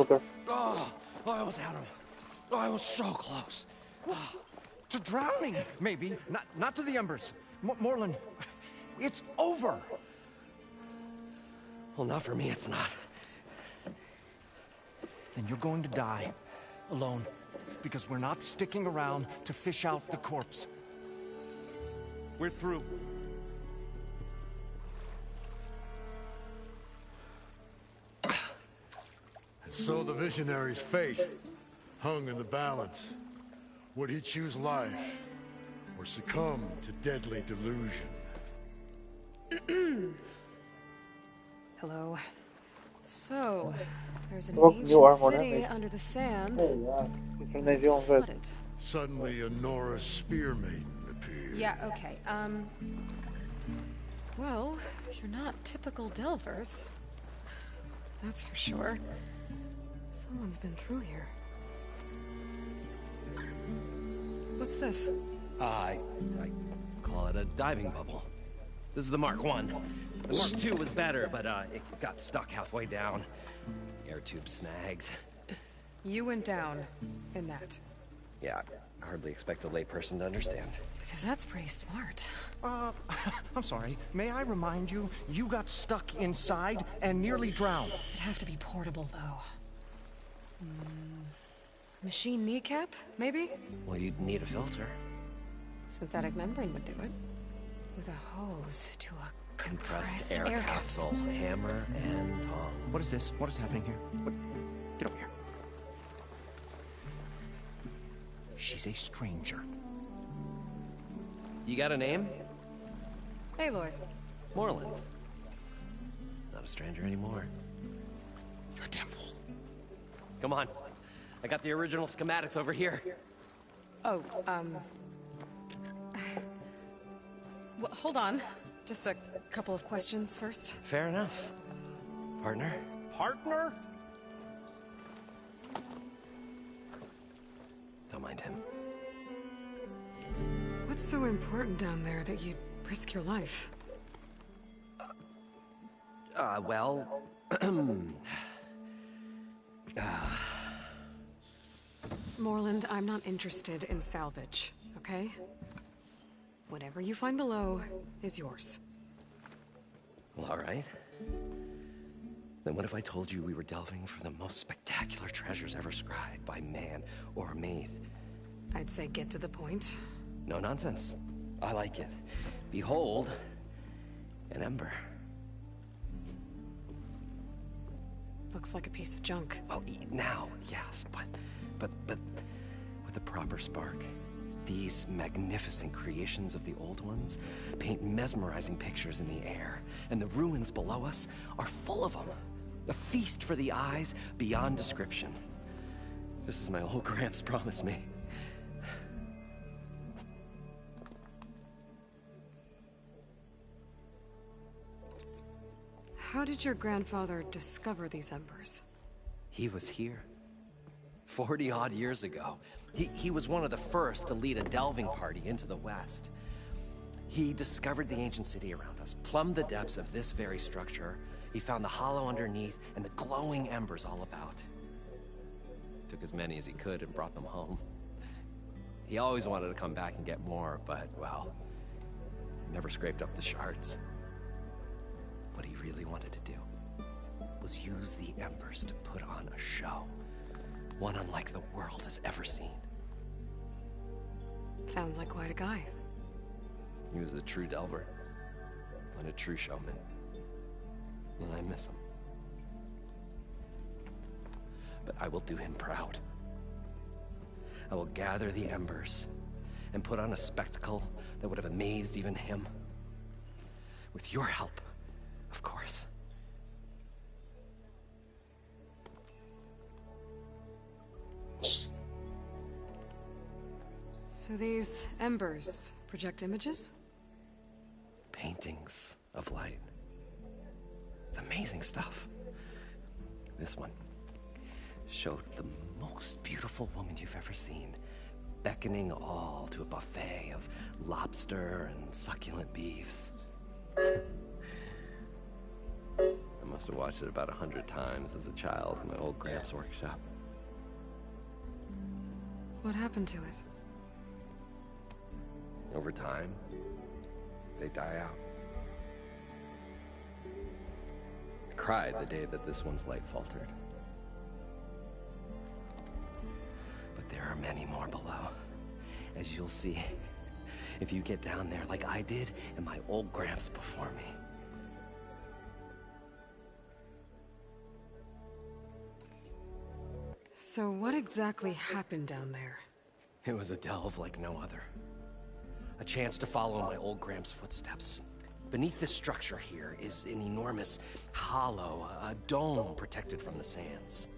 scooter. Oh, I almost had him. Oh, I was so close. To drowning, maybe. Not to the embers. Morlin, it's over. Well, not for me, it's not. Then you're going to die. Alone. Because we're not sticking around to fish out the corpse. We're through. So the visionary's fate hung in the balance. Would he choose life or succumb to deadly delusion? Hello. So, there's an New ancient armor, city maybe. under the sand. Maybe on this. Flooded. Suddenly a Nora spear maiden appeared. Yeah, okay. Well, you're not typical Delvers. That's for sure. Someone's been through here. What's this? I call it a diving bubble. This is the Mark 1. The Mark 2 was better, but it got stuck halfway down. Air tube snagged. You went down in that. Yeah, I hardly expect a layperson to understand. Because that's pretty smart. I'm sorry. May I remind you, you got stuck inside and nearly drowned. It'd have to be portable, though. Machine kneecap, maybe? Well, you'd need a filter. Synthetic membrane would do it. With a hose to a Compressed air capsule, hammer, and tongs. What is this? What is happening here? Get over here. She's a stranger. You got a name? Aloy. Moreland. Not a stranger anymore. You're a damn fool. Come on. I got the original schematics over here. Oh, well, hold on. Just a couple of questions first. Fair enough. Partner? Partner? Don't mind him. What's so important down there that you'd risk your life? Well... Moreland, I'm not interested in salvage, okay? Whatever you find below is yours. Well, all right. Then what if I told you we were delving for the most spectacular treasures ever scribed by man or maid? I'd say get to the point. No nonsense. I like it. Behold, an ember. Looks like a piece of junk. Oh, now, yes, but with a proper spark. These magnificent creations of the old ones paint mesmerizing pictures in the air, and the ruins below us are full of them. A feast for the eyes beyond description. This is my old Gramps promised me. How did your grandfather discover these embers? He was here. 40-odd years ago. He was one of the first to lead a delving party into the West. He discovered the ancient city around us, plumbed the depths of this very structure. He found the hollow underneath and the glowing embers all about. Took as many as he could and brought them home. He always wanted to come back and get more, but, well, never scraped up the shards. What he really wanted to do was use the embers to put on a show. One unlike the world has ever seen. Sounds like quite a guy. He was a true delver, and a true showman. And I miss him. But I will do him proud. I will gather the embers and put on a spectacle that would have amazed even him. With your help, of course. So these embers project images? Paintings of light. It's amazing stuff. This one showed the most beautiful woman you've ever seen, beckoning all to a buffet of lobster and succulent beefs. I must Must have watched it about 100 times as a child in my old Gramps workshop. What happened to it? Over time, they die out. I cried the day that this one's light faltered. But there are many more below, as you'll see if you get down there like I did and my old Gramps before me. So what exactly happened down there? It was a delve like no other. A chance to follow my old Gramps' footsteps. Beneath this structure here is an enormous hollow, a dome protected from the sands.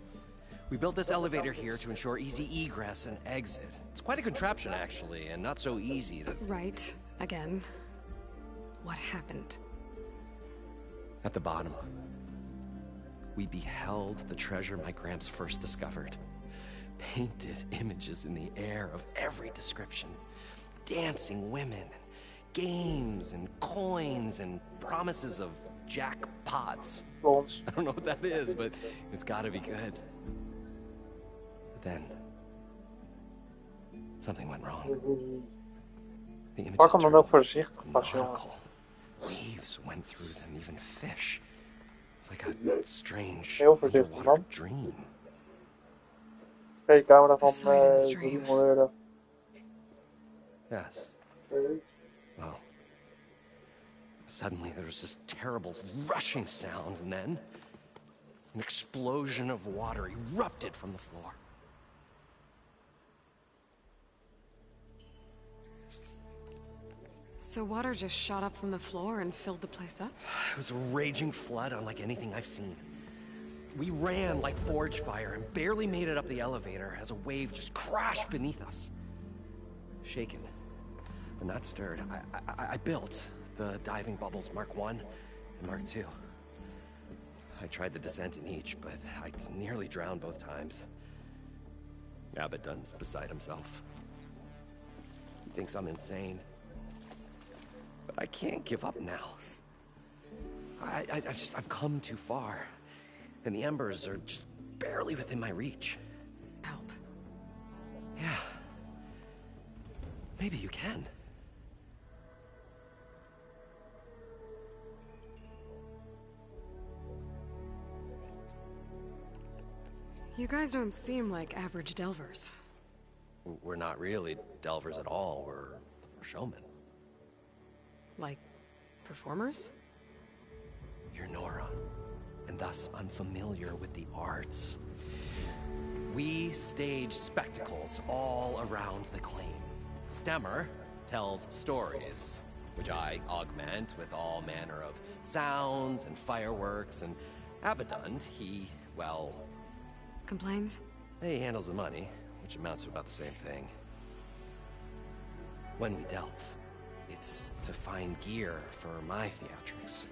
We built this elevator here to ensure easy egress and exit. It's quite a contraption, actually, and not so easy to... Right. Again. What happened? At the bottom, we beheld the treasure my Gramps first discovered. Painted images in the air of every description. Dancing women, games and coins and promises of jackpots. Flons. I don't know what that is, but it's gotta be good. But then, something went wrong. The images Pak hem dan ook turned voorzichtig vast, jongen. nautical. Waves went through them, even fish. Like a strange Heel voorzichtig, underwater man. dream. Oké, camera van Poseidon's 3 dream. miljoen euro. Yes. Well, suddenly there was this terrible rushing sound, and then an explosion of water erupted from the floor. So water just shot up from the floor and filled the place up? It was a raging flood unlike anything I've seen. We ran like forge fire and barely made it up the elevator as a wave just crashed beneath us. Shaken, but not stirred, I built the diving bubbles Mark I and Mark II. I tried the descent in each, but I nearly drowned both times. Abaddon's beside himself. He thinks I'm insane. But I can't give up now. I've come too far. And the embers are just barely within my reach. Help. Yeah. Maybe you can. You guys don't seem like average delvers. We're not really delvers at all. We're showmen. Like, performers? You're Nora, and thus unfamiliar with the arts. We stage spectacles all around the claim. Stemmer tells stories, which I augment with all manner of sounds and fireworks, and Abaddon, he, well... Complains? He handles the money, which amounts to about the same thing. When we delve, it's to find gear for my theatrics.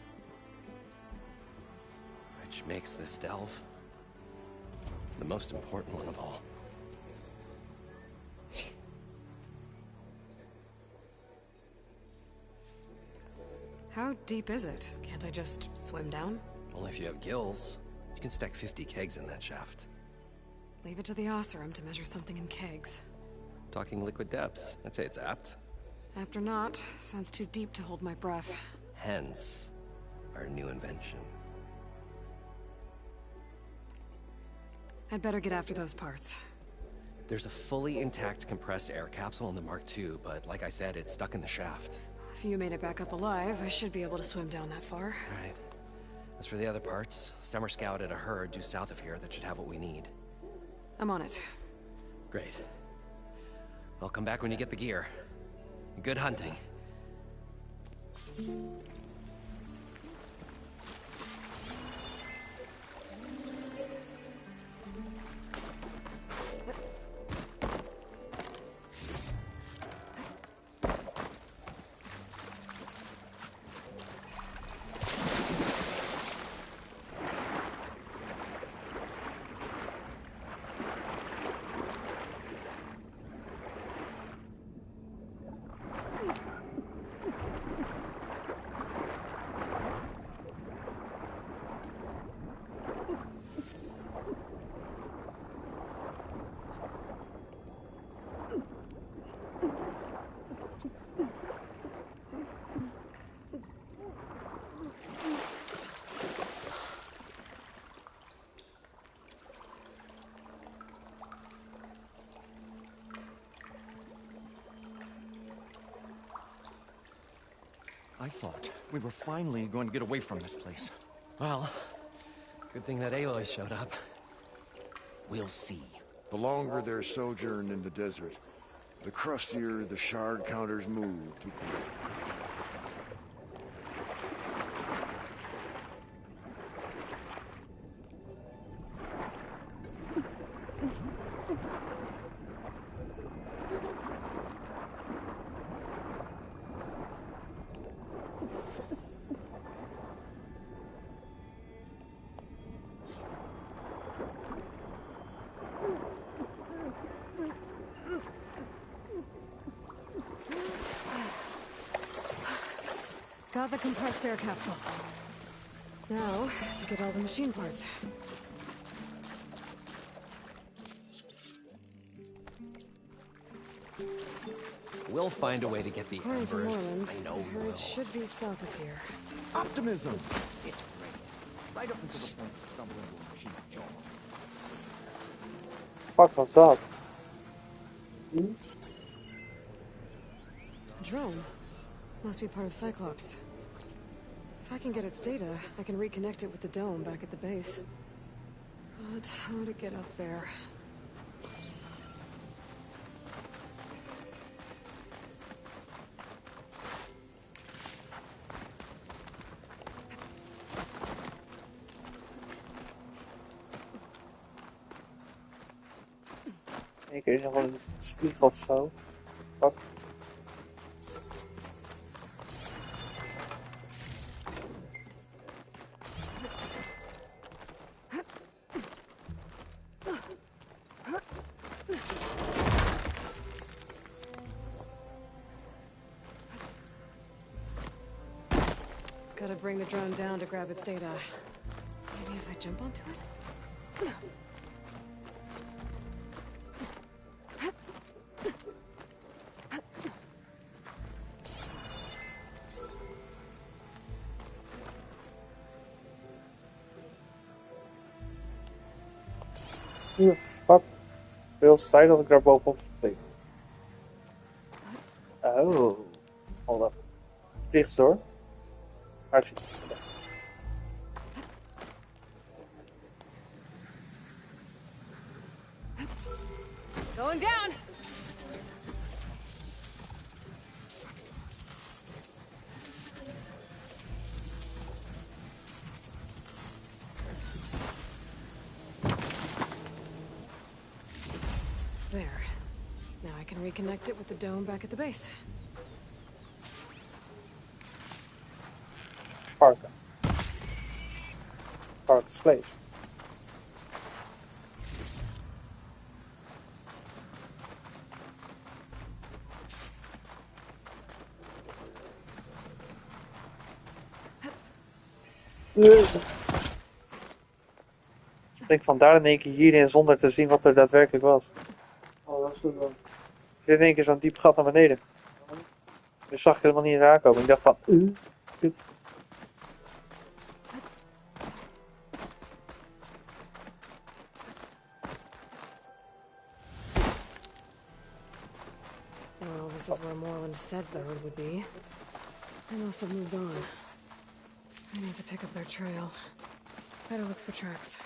Which makes this delve the most important one of all. How deep is it? Can't I just swim down? Only if you have gills. You can stack 50 kegs in that shaft. Leave it to the Oseram to measure something in kegs. Talking liquid depths, I'd say it's apt. After not, sounds too deep to hold my breath. Hence, our new invention. I'd better get after those parts. There's a fully intact compressed air capsule in the Mark II, but like I said, it's stuck in the shaft. If you made it back up alive, I should be able to swim down that far. Right. As for the other parts, Stemmer scouted a herd due south of here that should have what we need. I'm on it. Great. I'll come back when you get the gear. Good hunting. I thought we were finally going to get away from this place. Well, good thing that Aloy showed up. We'll see. The longer their sojourn in the desert, the crustier the shard counters move. Got the compressed air capsule. Now, to get all the machine parts. We'll find a way to get the According to embers. Morland, I know I we heard will. it should be south of here. Optimism! It's great. Right up until the point of stumbling into a machine jaw. Fuck was dat? A drone. Must be part of Cyclops. If I can get its data, I can reconnect it with the dome back at the base. But how to get up there? Ik weet nog wel een spiegel of zo. Fuck. Gotta bring the drone down to grab its data. Maybe if I jump onto it? Fuck. Veel tijd dat ik daar bovenop spring. Oh. Hold up. Vliegt hoor. Hartstikke. Going down! There. Now I can reconnect it with the dome back at the base. Parken. Park slaves. Ik van daar in één keer hierin zonder te zien wat er daadwerkelijk was. Oh, dat is goed dan. Ik zit in één keer zo'n diep gat naar beneden. Dus zag ik helemaal niet aankomen. Ik dacht van, kut. Well, this is where Morland said the road would be. They must have moved on. I need to pick up their trail. Better look for tracks.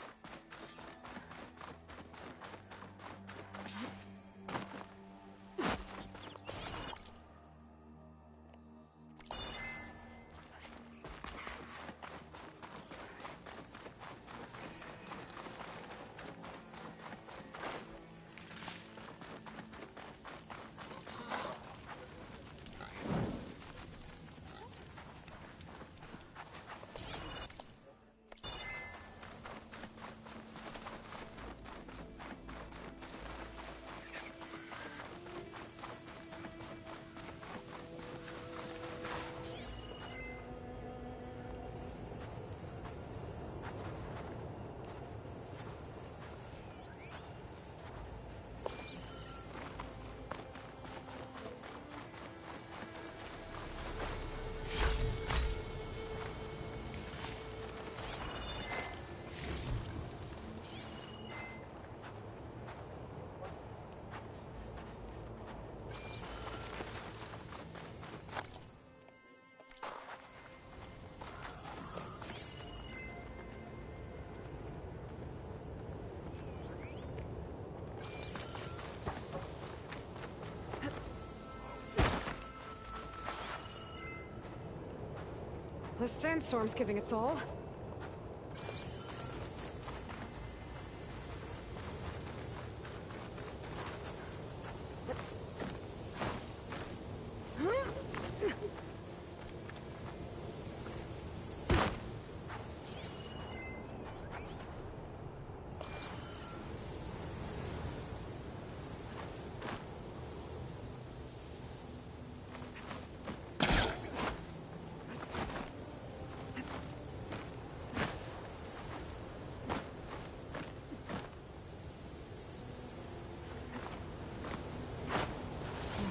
The sandstorm's giving its all.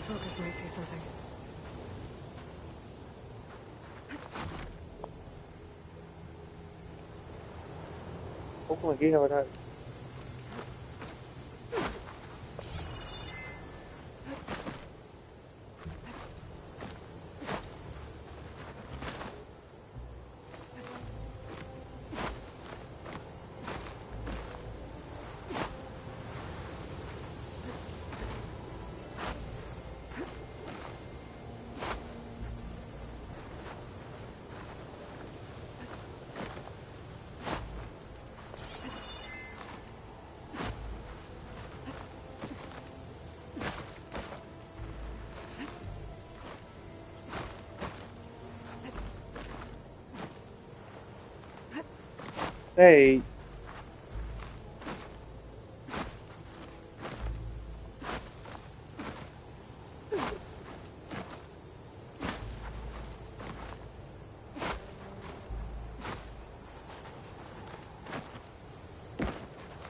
Focus might see something. Ook een keer naar wat uit. Hey.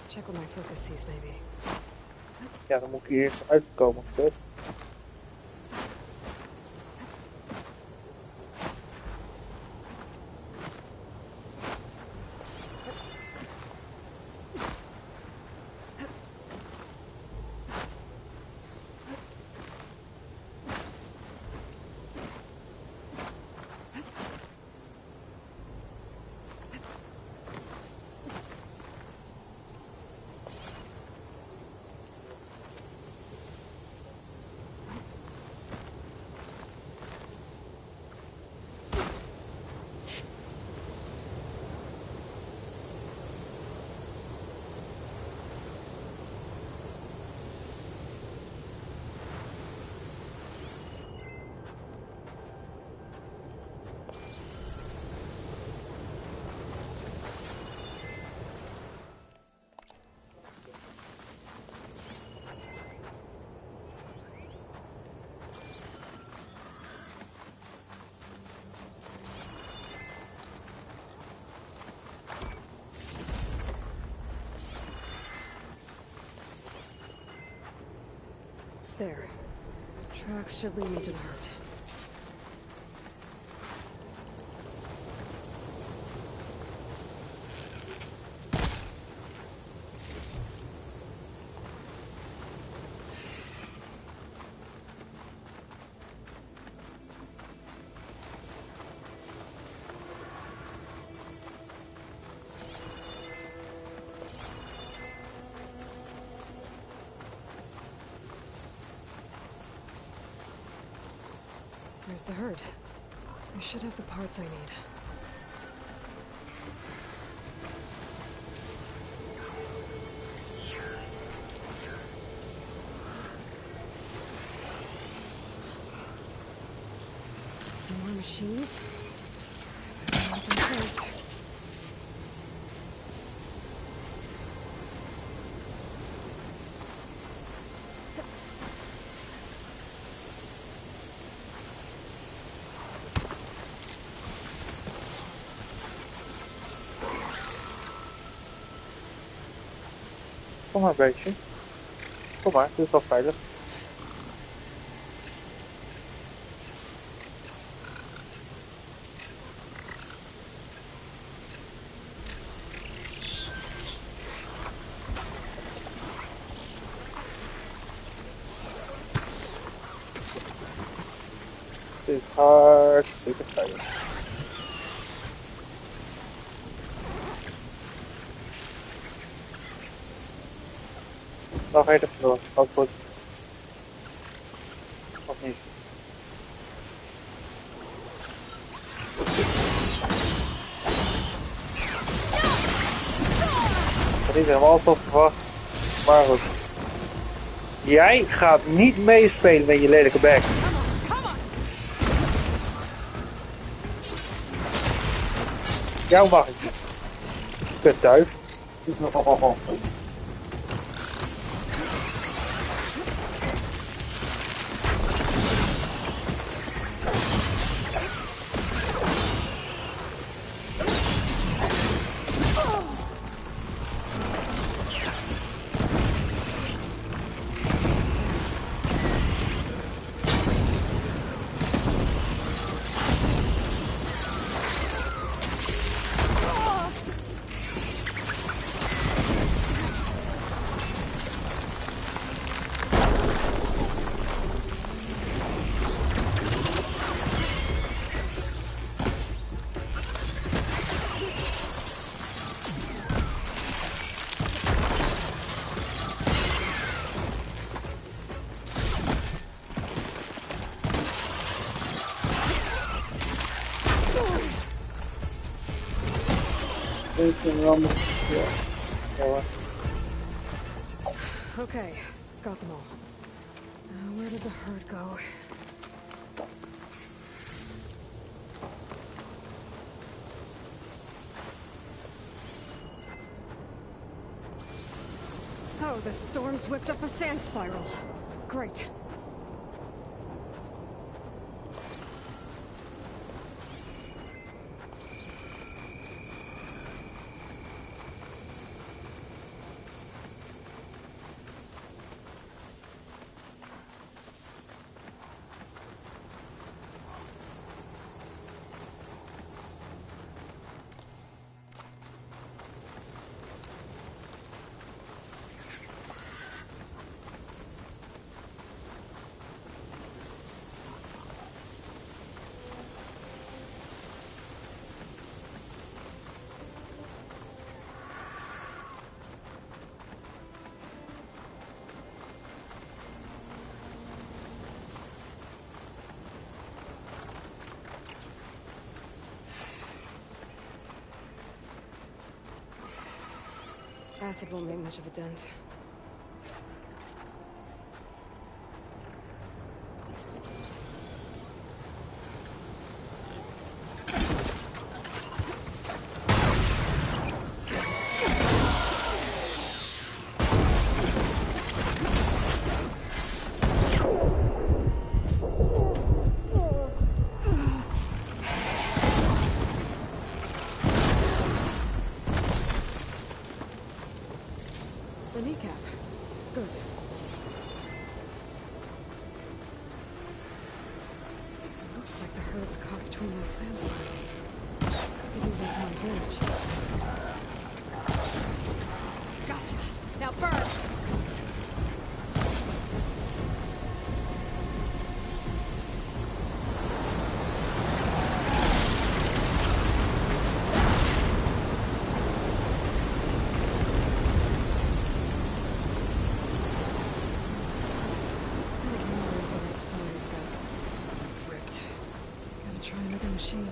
Check what my focus sees, maybe. Ja, dan moet ik hier eerst uitkomen. Kut. There. Tracks should lead me to the herd. There's the herd. I should have the parts I need. More machines? Open first. Kom maar, beestje. Kom maar, dit is wel veilig. Dit is hartstikke veilig. Dan ga je er vandoor. Ook goed. Of niet? niet helemaal zoals verwacht. Maar goed. Jij gaat niet meespelen met je lelijke bek. Jou mag ik niet. Kutduif. Okay, got them all. Now, where did the herd go? Oh, the storm's whipped up a sand spiral. Great. Acid won't make much of a dent. The kneecap. Good. Looks like the herd's caught between those sand spirals. Could use that to my advantage. Gotcha! Now burn! Try another machine.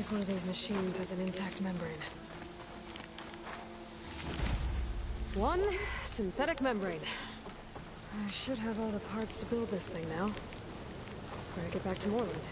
if one of these machines has an intact membrane. One synthetic membrane. I should have all the parts to build this thing now. Better get back to Moreland.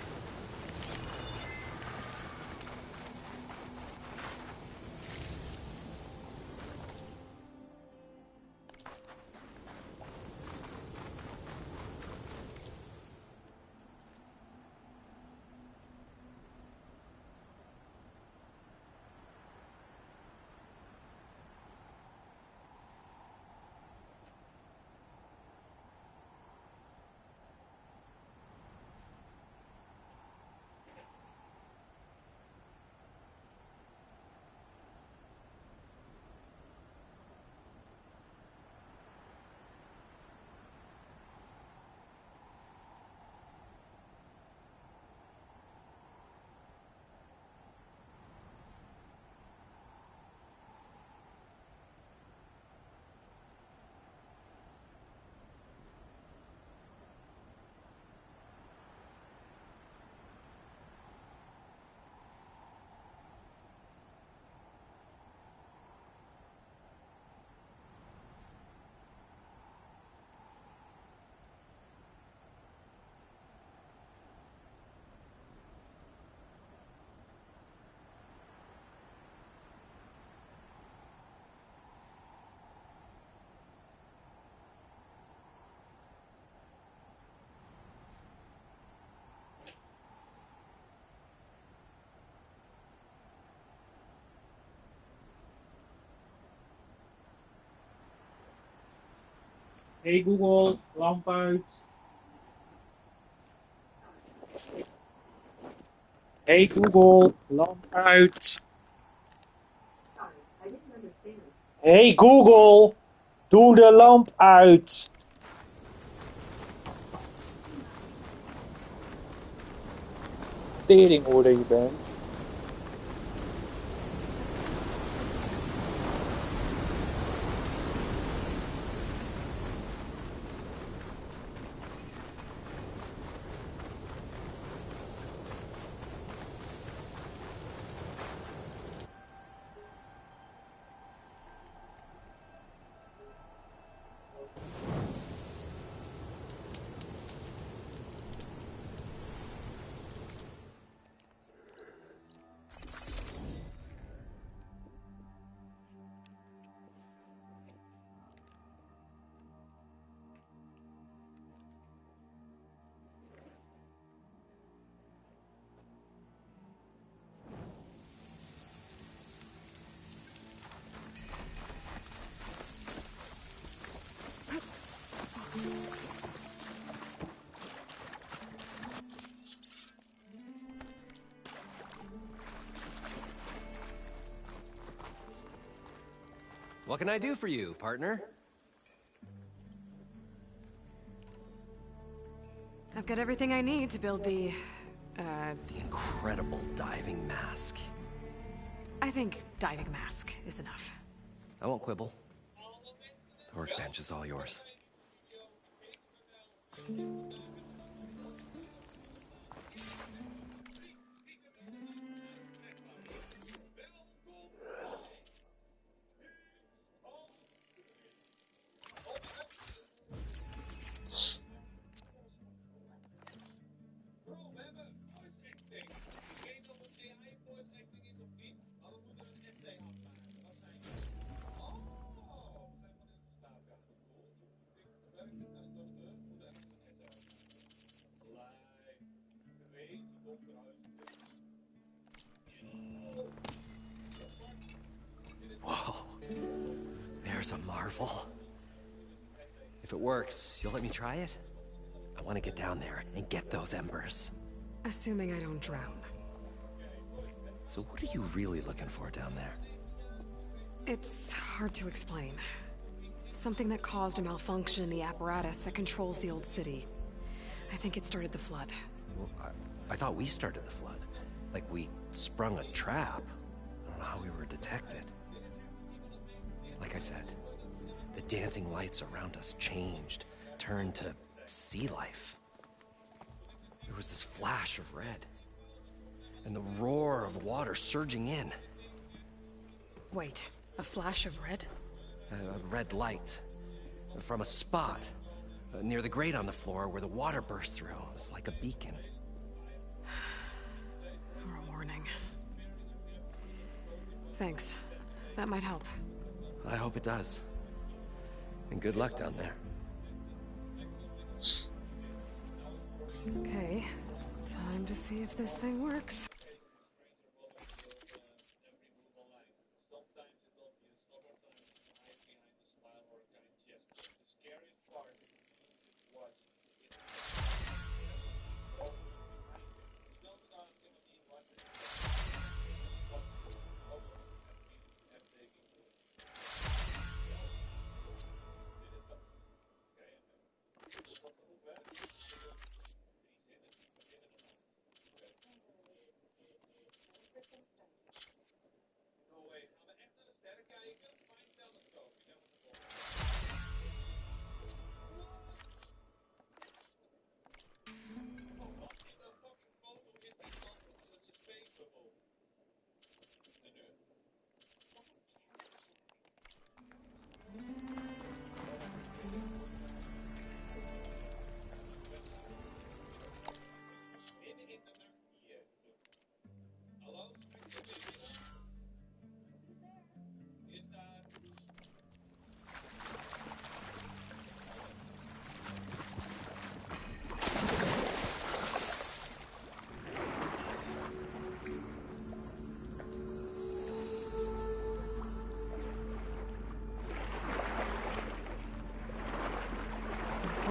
Hey Google, lamp uit. Hey Google, lamp uit. Hey Google, doe de lamp uit. Teringorde je bent. What can I do for you, partner? I've got everything I need to build the incredible diving mask. I think diving mask is enough. I won't quibble. The workbench is all yours. Whoa, there's a marvel. If it works, you'll let me try it? I want to get down there and get those embers. Assuming I don't drown. So what are you really looking for down there? It's hard to explain. Something that caused a malfunction in the apparatus that controls the old city. I think it started the flood. Well, I thought we started the flood. Like we sprung a trap. I don't know how we were detected. Like I said, the dancing lights around us changed, turned to sea life. There was this flash of red. and the roar of water surging in. Wait, a flash of red? A red light from a spot near the grate on the floor where the water burst through. It was like a beacon. Or a warning. Thanks. That might help. I hope it does. And good luck down there. Okay, time to see if this thing works. So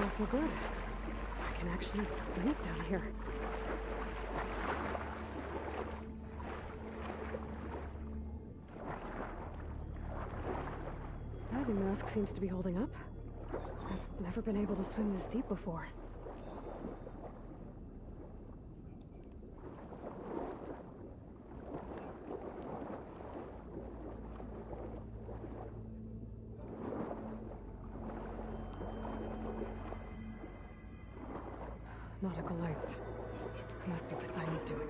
far, so good. I can actually breathe down here. Diving mask seems to be holding up. I've never been able to swim this deep before. Nautical lights. It must be Poseidon's doing.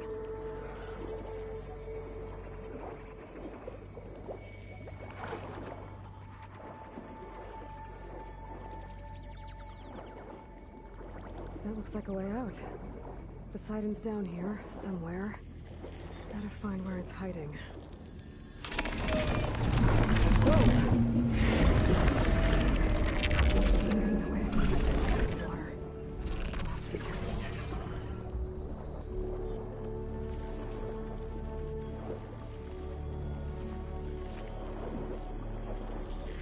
That looks like a way out. Poseidon's down here, somewhere. Gotta find where it's hiding. Whoa! There's no way to keep it in the water. I'll have to be careful.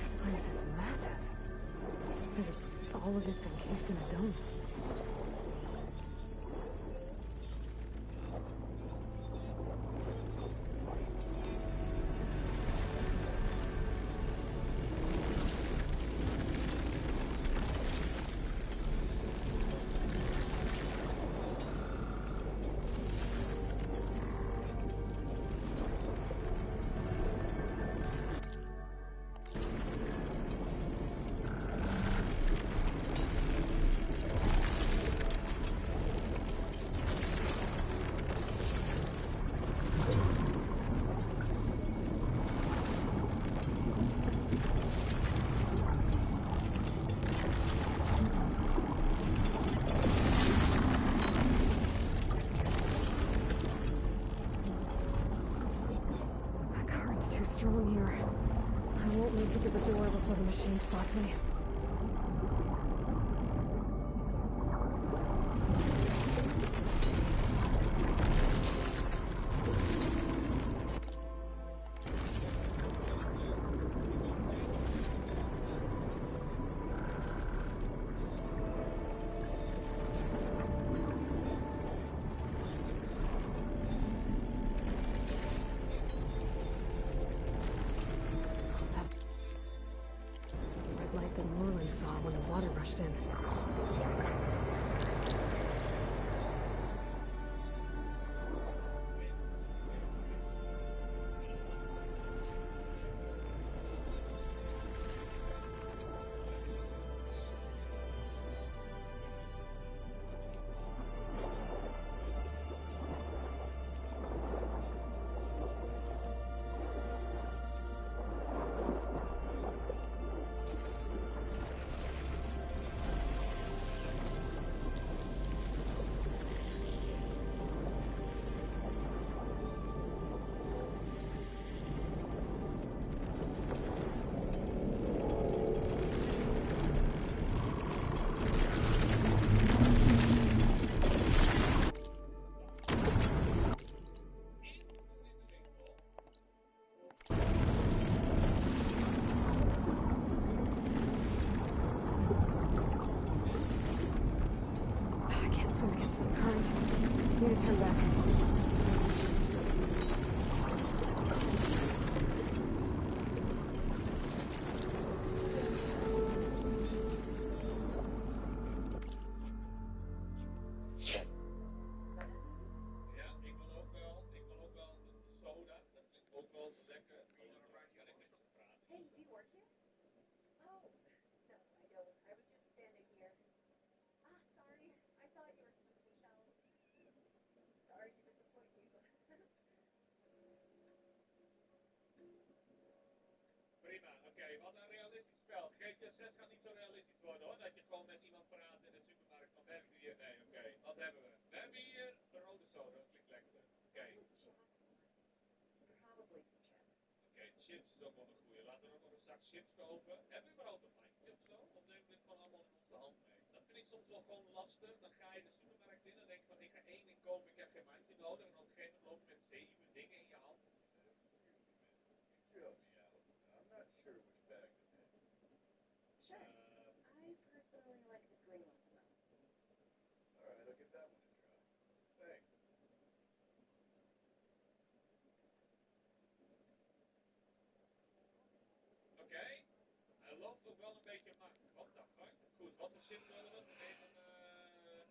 This place is massive. And all of it's encased in a dome. Strong here. I won't make it to the door before the machine spots me. Like Moreland saw when the water rushed in. wel. GTA 6 gaat niet zo realistisch worden hoor. Dat je gewoon met iemand praat in de supermarkt van werkt u hier? Nee, oké. Wat hebben we? We hebben hier de rode soda. Dat klinkt lekkerder. Oké. Oké, chips is ook wel een goeie. Laten we ook nog een zak chips kopen. Hebben we überhaupt een mandje of zo? Of nemen we dit gewoon allemaal in onze hand mee? Dat vind ik soms wel gewoon lastig. Dan ga je de supermarkt in en denk je van ik ga één ding kopen, ik heb geen mandje nodig. En op een gegeven moment loop je met 7 dingen in je hand. Help me out. I'm not sure which bag to pick. Sure. I personally like the green one the most. Alright, I'll give that one a try. Thanks. Oké. Hij loopt ook wel een beetje makkelijk. Wat de fuck? Goed, wat voor chips willen we? We nemen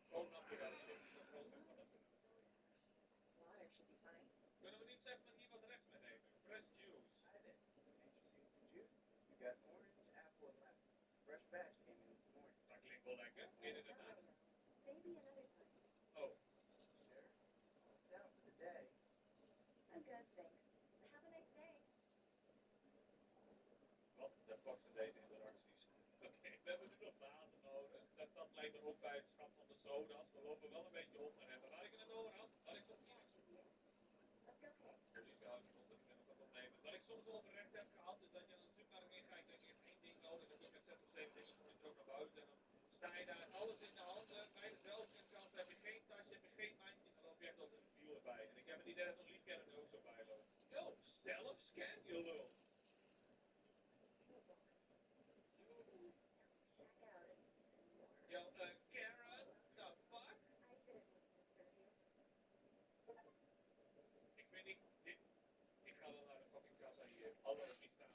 gewoon naturel chips. Dat groot zijn van dat soort. Water should be fine. Kunnen we niet zeggen dat hier wat rechts mee nemen? Fresh juice. Hi there. Introduce some juice. You got orange, apple, and lemon. Fresh batch came in this morning. Dat klinkt wel lekker. In het inderdaad. Maybe another time. Oh. Sure. Almost down for the day. I'm good, thanks. Have a nice day. Wat de fuck zijn deze interacties? Oké, we hebben nu nog water nodig. Dat staat blijkbaar ook bij het schap van de soda's. We lopen wel een beetje onder hebben. Waar ik het over had, wat ik soms Let's go pick. wat ik soms oprecht heb gehad, is dat je naar de supermarkt in gaat, ik denk ik heb één ding nodig, dan doe ik met 6 of 7 dingen, kom je terug naar buiten en dan sta je daar alles in de handen, bij dezelfde kast heb je geen tasje, heb je geen mandje, dan loop je echt als een debiel erbij. En ik heb het idee dat een liefkenner er ook zo bij loopt. Yo, zelfscan, je lult. Yo, Karen, the fuck? Ik weet niet, ik ga dan naar de fucking kassa hier, alle administratie.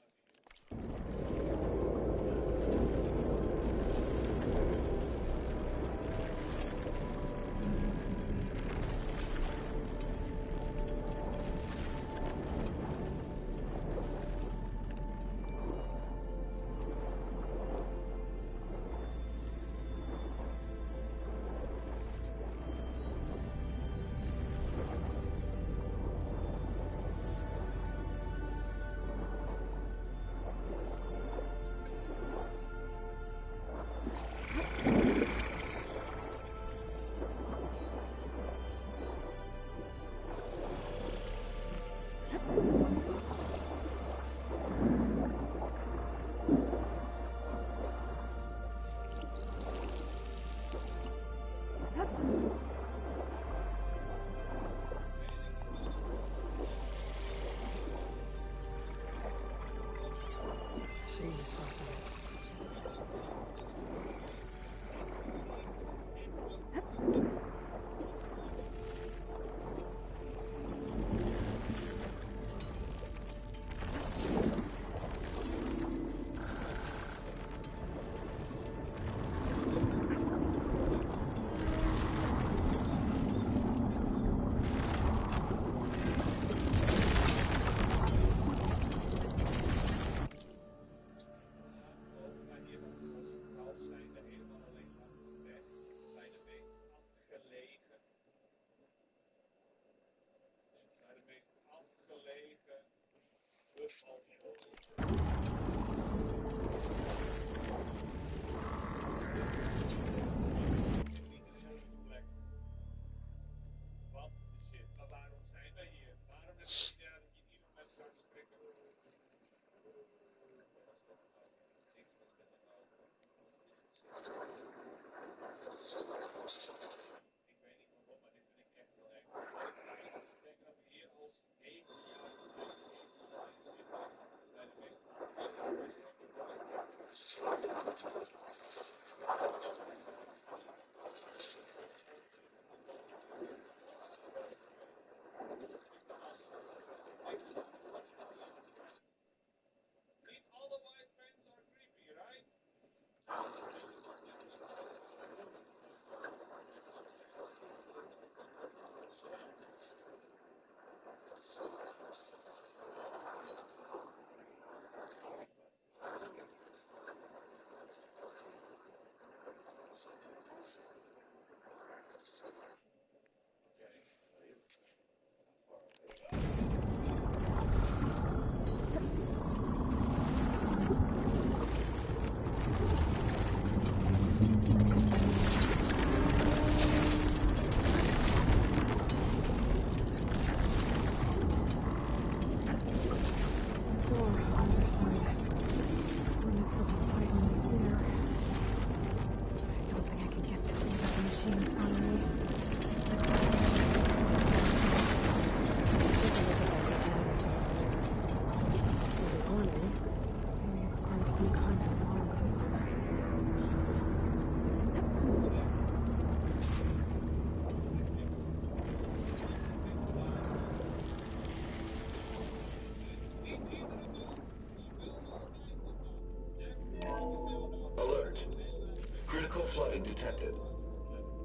Critical flooding detected.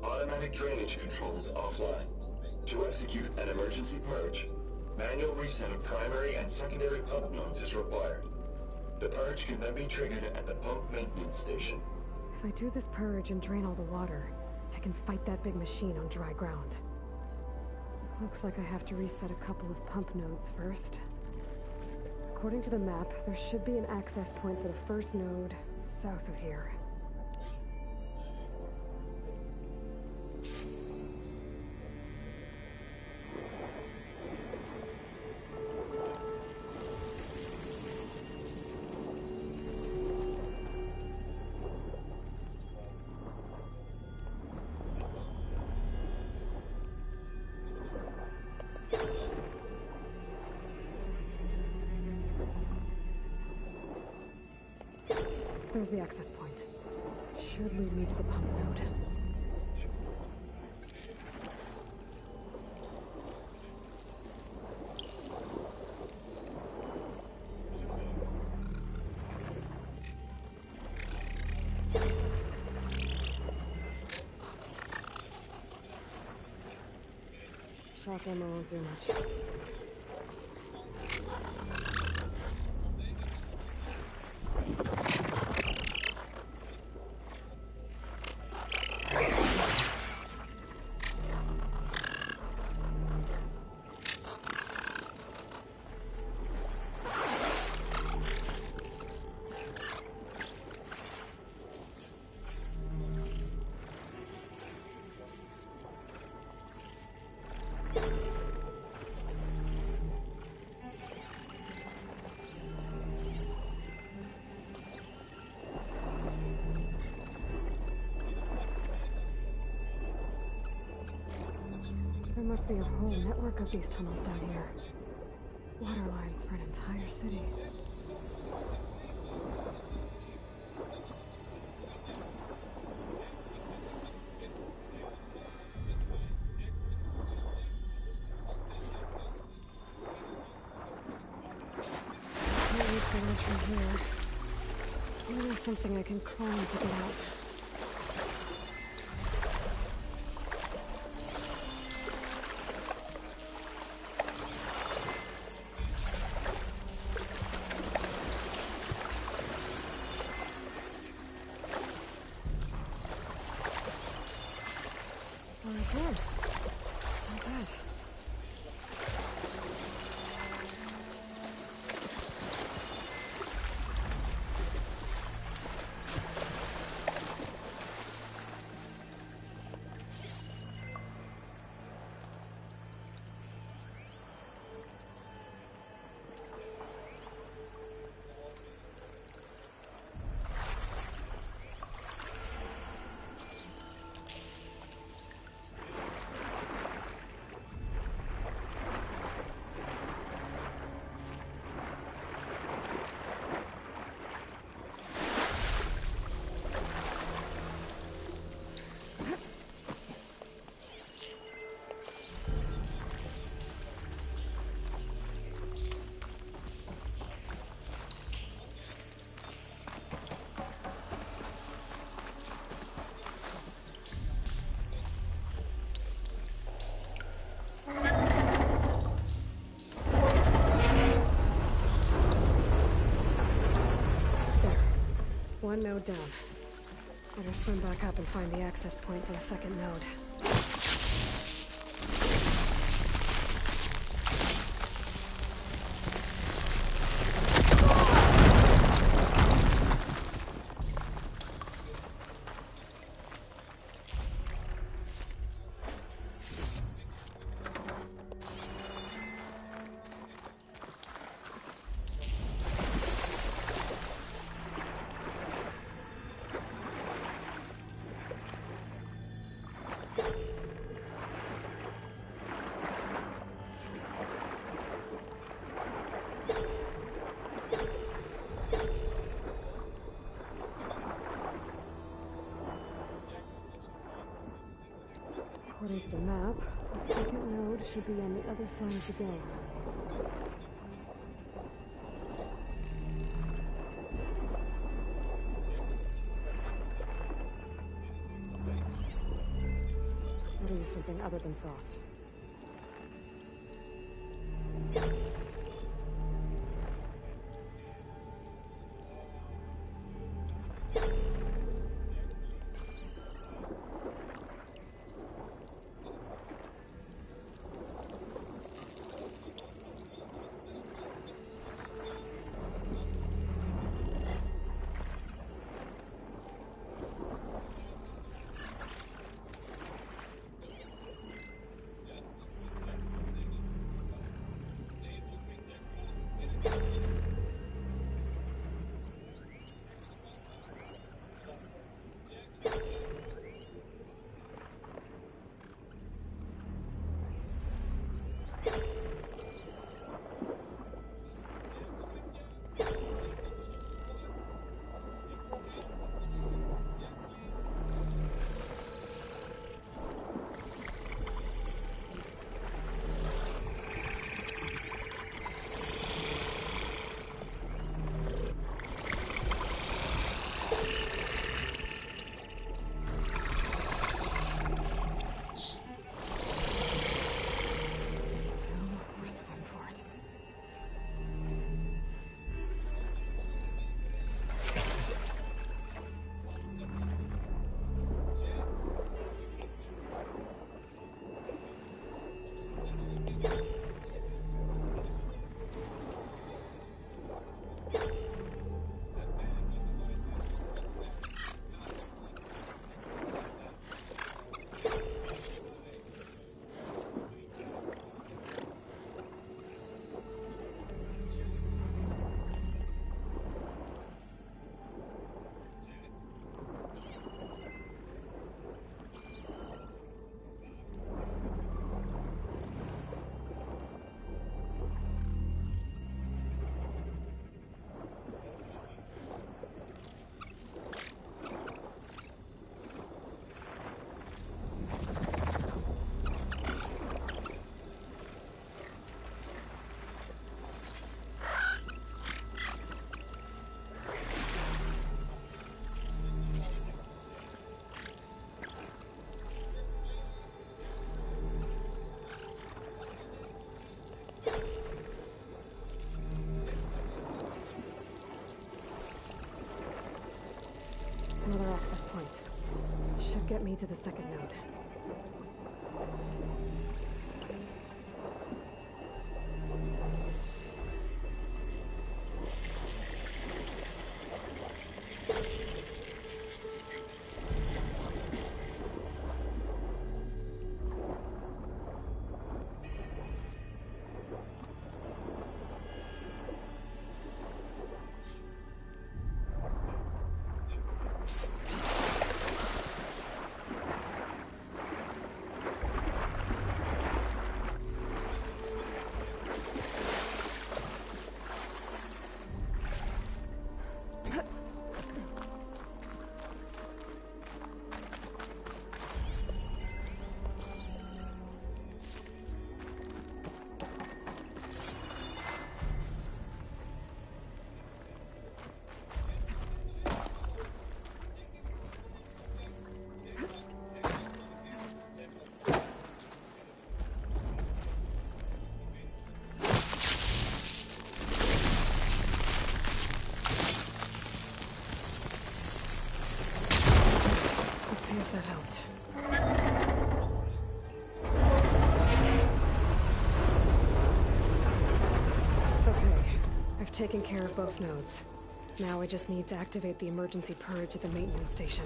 Automatic drainage controls offline. To execute an emergency purge, manual reset of primary and secondary pump nodes is required. The purge can then be triggered at the pump maintenance station. If I do this purge and drain all the water, I can fight that big machine on dry ground. Looks like I have to reset a couple of pump nodes first. According to the map, there should be an access point for the first node south of here. There's the access point. Should lead me to the pump node. Shock ammo won't do much. There must be a whole network of these tunnels down here. Water lines for an entire city. Can't reach the ledge from here. Maybe there's something I can climb to get out. There's one. Not bad. One node down. Better swim back up and find the access point for the second node. According to the map, the second node should be on the other side of the dome. gotta use something other than frost. Another access point. Should get me to the second node. See if that helped. Okay, I've taken care of both nodes. Now I just need to activate the emergency purge at the maintenance station.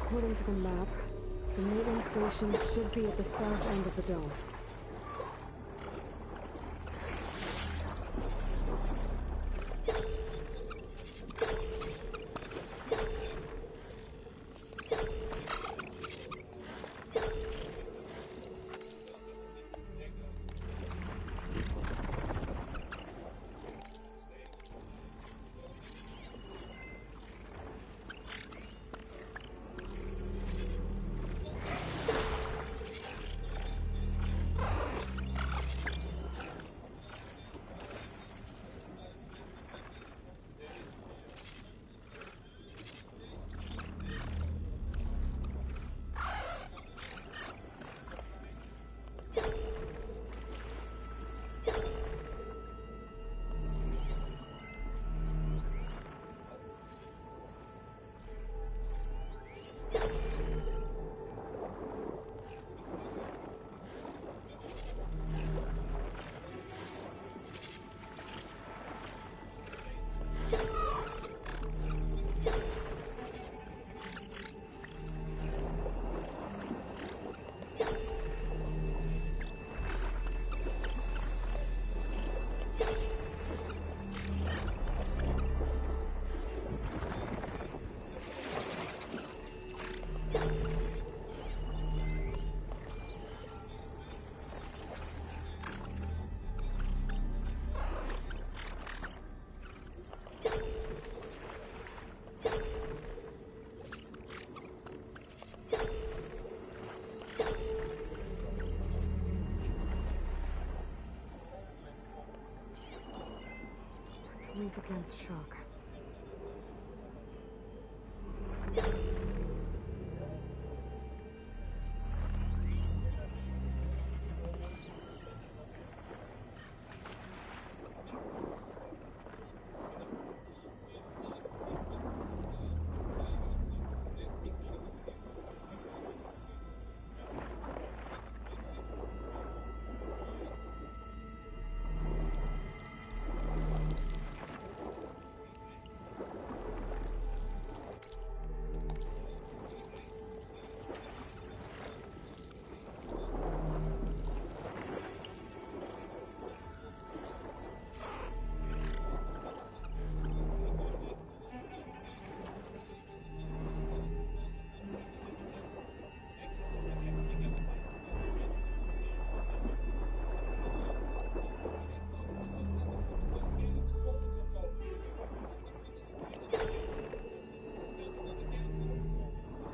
According to the map, the maintenance station should be at the south end of the dome. Weak against shock.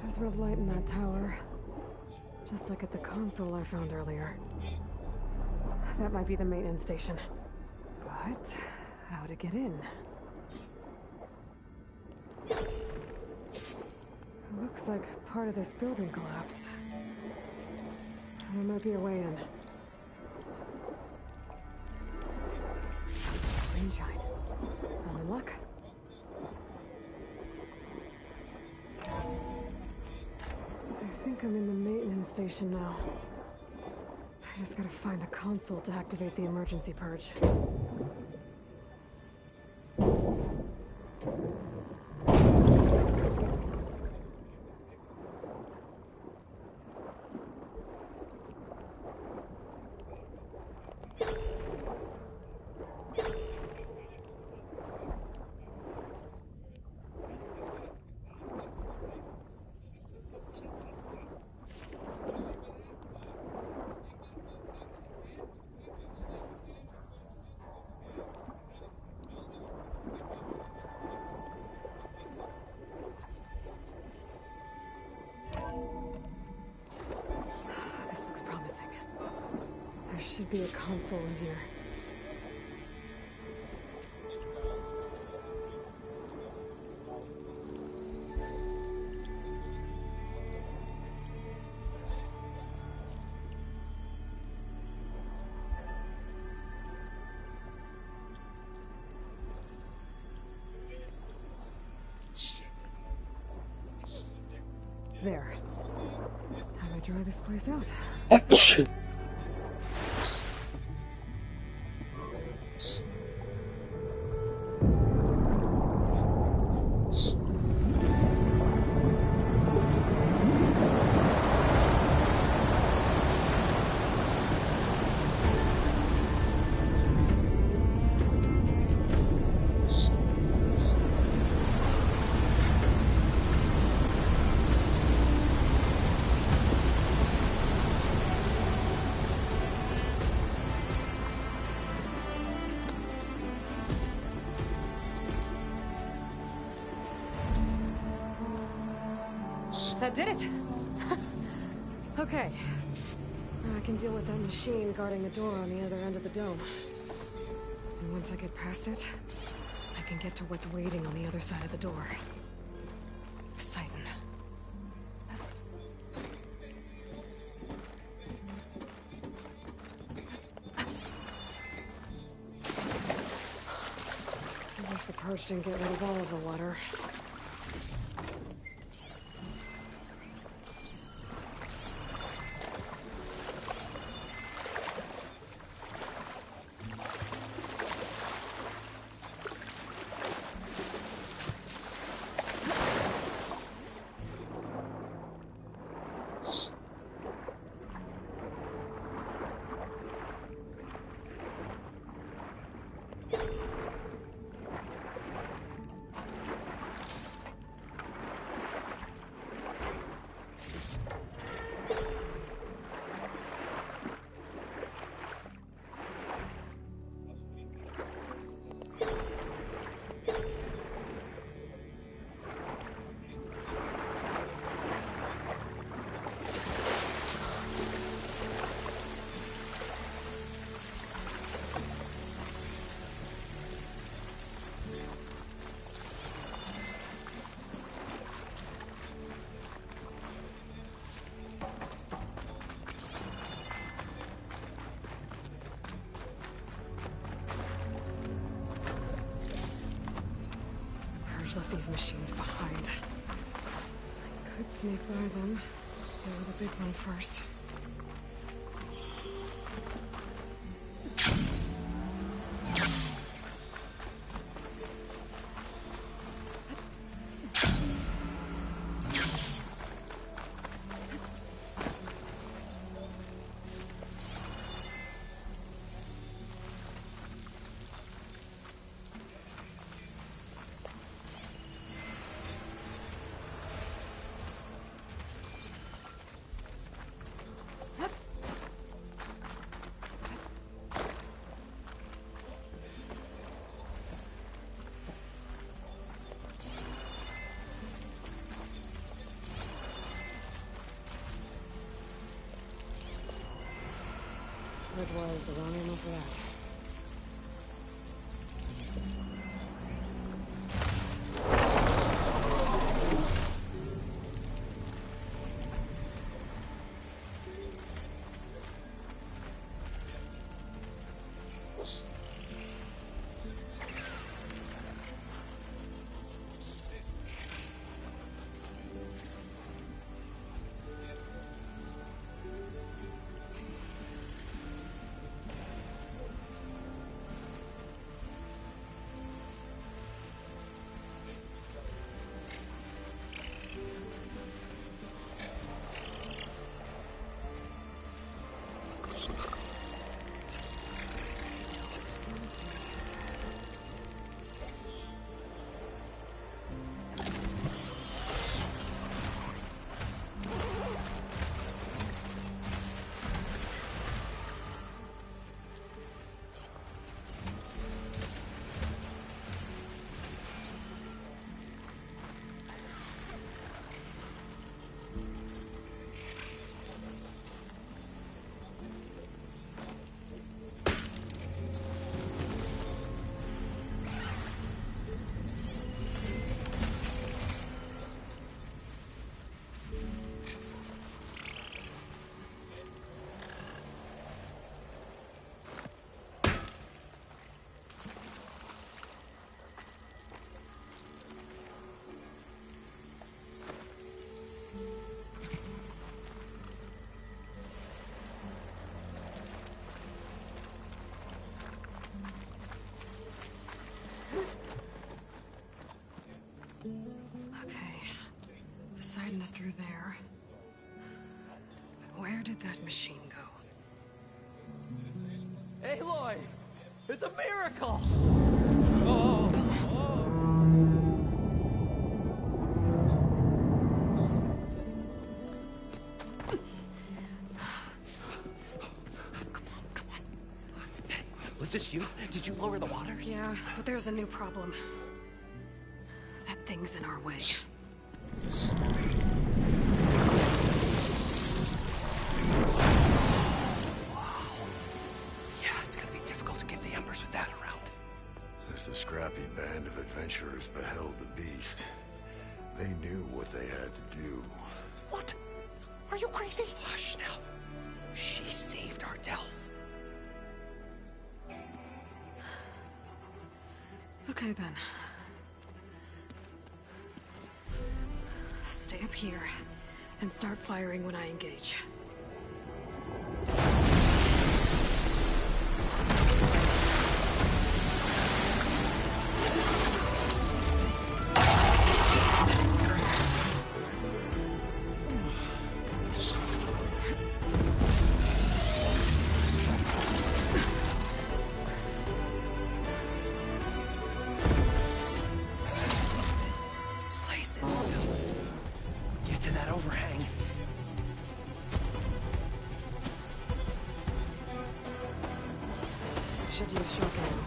There's red light in that tower. Just like at the console I found earlier. That might be the maintenance station. But how to get in? Looks like part of this building collapsed. There might be a way in. Rainshine. Any luck? I think I'm in the maintenance station now. I just gotta find a console to activate the emergency purge. Should be a console in here. There. Time to dry this place out. That did it! Okay. Now I can deal with that machine guarding the door on the other end of the dome. And once I get past it, I can get to what's waiting on the other side of the door. Poseidon. I guess the purge didn't get rid of all of the water. Forge left these machines behind. I could sneak by them. Deal with the big one first. Red wire's the wrong ammo for that. Poseidon's through there. But where did that machine go? Aloy! It's a miracle! Oh! Was this you? Did you lower the waters? Yeah, but there's a new problem. That thing's in our way. Yeah, it's gonna be difficult to get the embers with that around. As the scrappy band of adventurers beheld the beast, they knew what they had to do. What? Are you crazy? Hush now. She saved our Delph. Okay then. Stay up here and start firing when I engage. Should use shock ammo.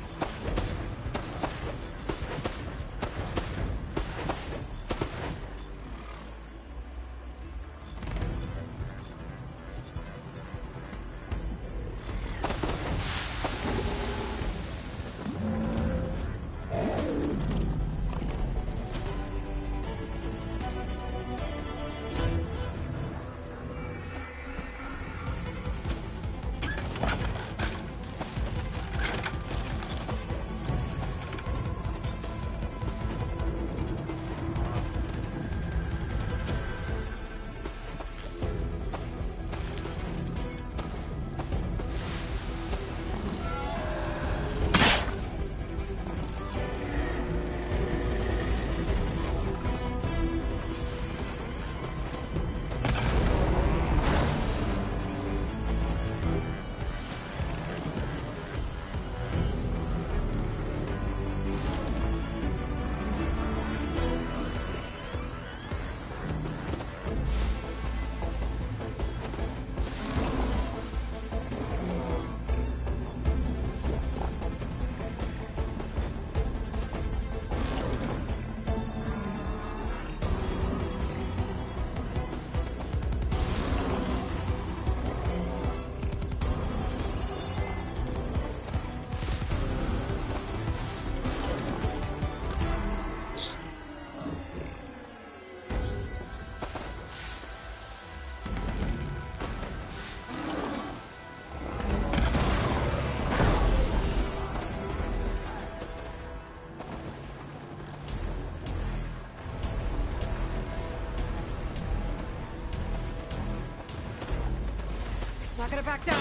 Not gonna back down.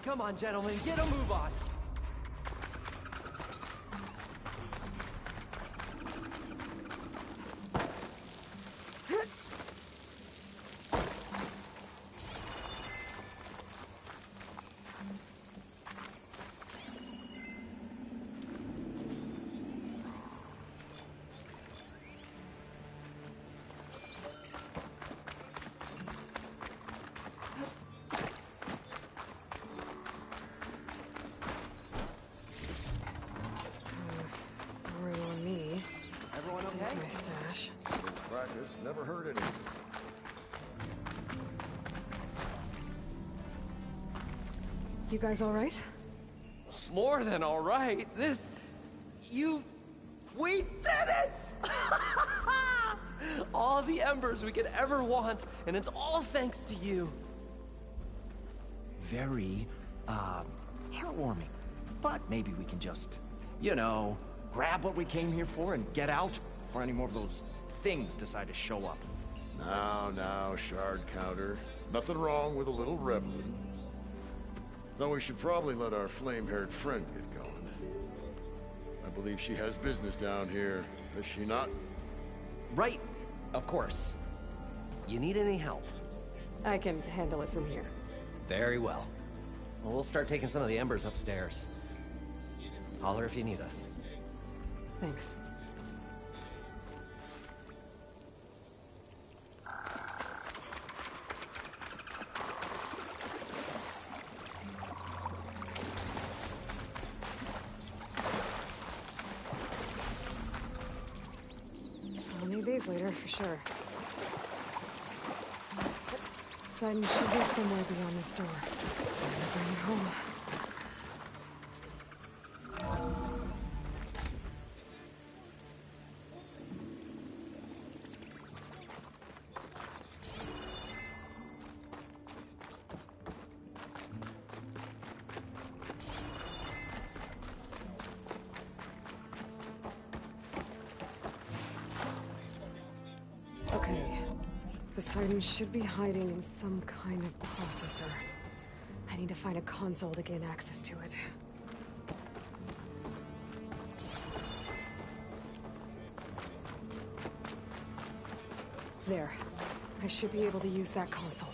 Come on, gentlemen, get a move on. My stash. Practice never hurt anyone. You guys all right? More than all right. We did it! All the embers we could ever want, and it's all thanks to you. Very, heartwarming. But maybe we can just, you know, grab what we came here for and get out before any more of those things decide to show up. Now, shard counter. Nothing wrong with a little reveling. Though we should probably let our flame-haired friend get going. I believe she has business down here, does she not? Right, of course. You need any help? I can handle it from here. Very well. Well, we'll start taking some of the embers upstairs. Holler if you need us. Thanks. translator, for sure. Poseidon should be somewhere beyond this door. Time to bring it home. Okay. Poseidon should be hiding in some kind of processor. I need to find a console to gain access to it. There. I should be able to use that console.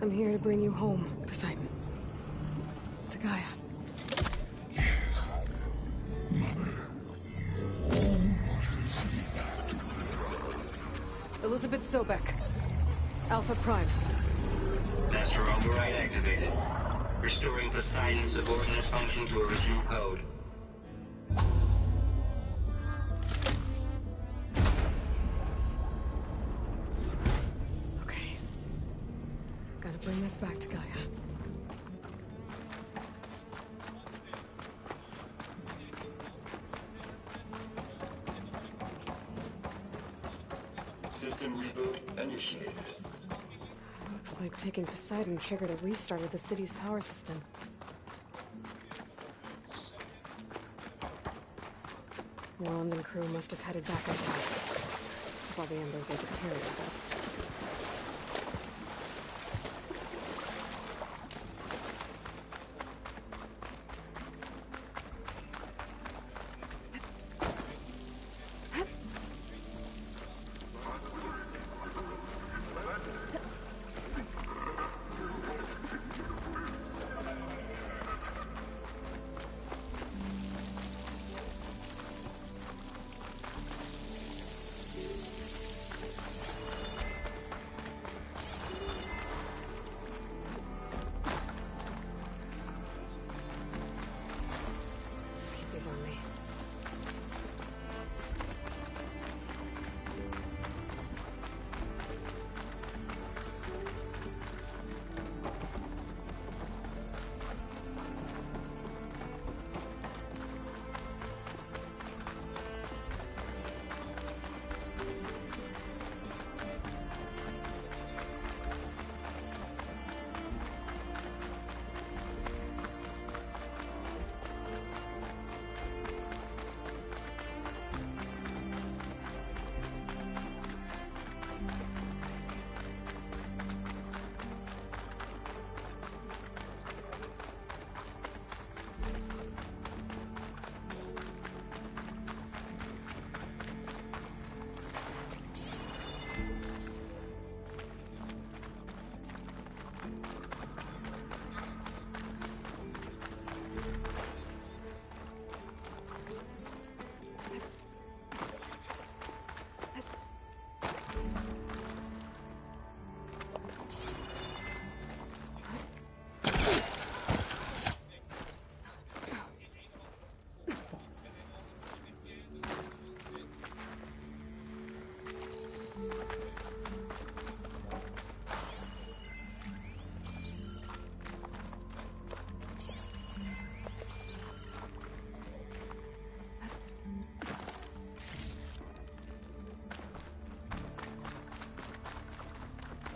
I'm here to bring you home, Poseidon. To Gaia. Elizabeth Sobek. Alpha Prime. Master override activated. Restoring Poseidon's subordinate function to original code. Okay. Gotta bring this back to Gaia. System reboot initiated. Looks like taking Poseidon triggered a restart of the city's power system. Wand and crew must have headed back up top. With all the embers they could carry, I bet. Keep these on me.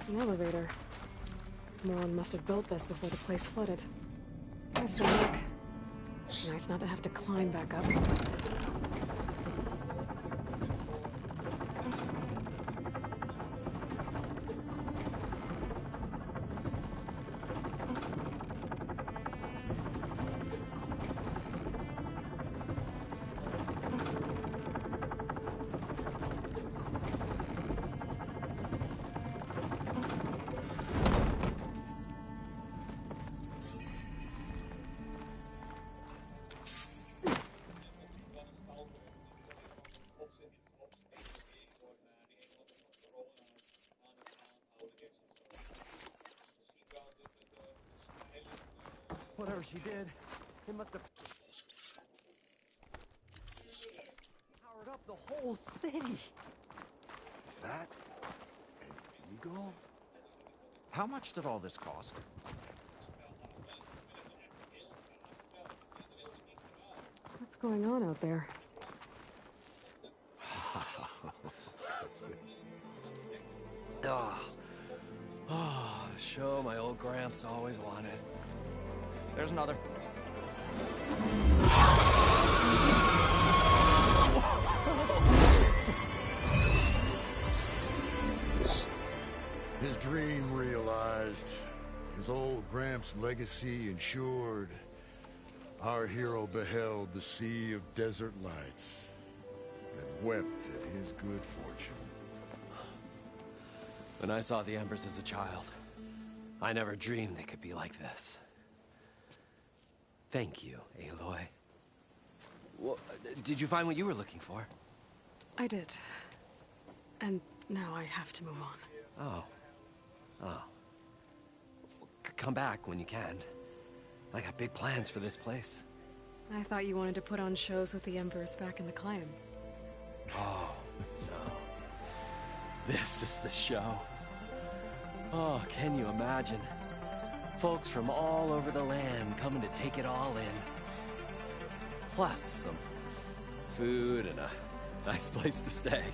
An elevator. Moron must have built this before the place flooded. Nice to work. Nice not to have to climb back up. Whatever she did, it must have powered up the whole city. Is that an eagle? How much did all this cost? What's going on out there? Oh, the show my old Gramps always wanted. There's another. His dream realized. His old Gramps' legacy ensured. Our hero beheld the sea of desert lights and wept at his good fortune. When I saw the Embers as a child, I never dreamed they could be like this. Thank you, Aloy. Well, did you find what you were looking for? I did. And now I have to move on. Oh. Oh. Come back when you can. I got big plans for this place. I thought you wanted to put on shows with the Embers back in the clan. Oh, no. This is the show. Oh, can you imagine? Folks from all over the land coming to take it all in. Plus some food and a nice place to stay.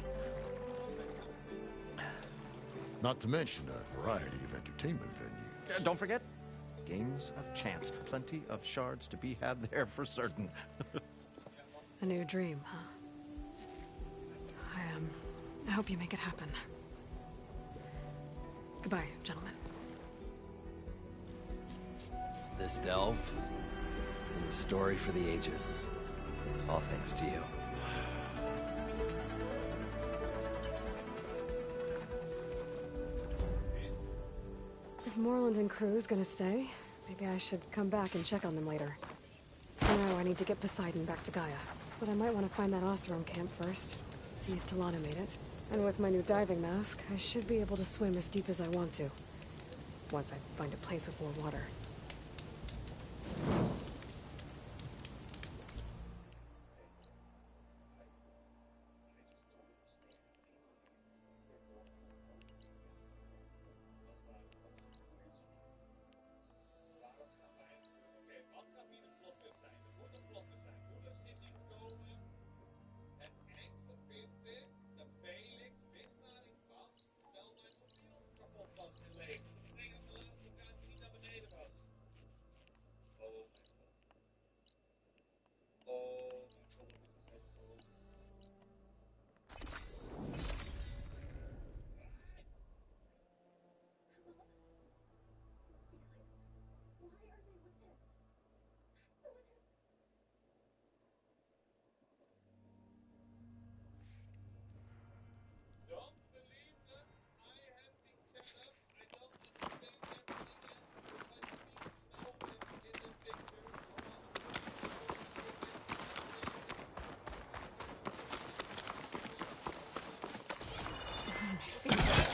Not to mention a variety of entertainment venues. Don't forget, games of chance. Plenty of shards to be had there for certain. A new dream, huh? I hope you make it happen. Goodbye, gentlemen. This delve is a story for the ages. All thanks to you. If Moreland and crew's gonna stay, maybe I should come back and check on them later. For now, I need to get Poseidon back to Gaia. But I might want to find that Oseram camp first. See if Talana made it. And with my new diving mask, I should be able to swim as deep as I want to. Once I find a place with more water.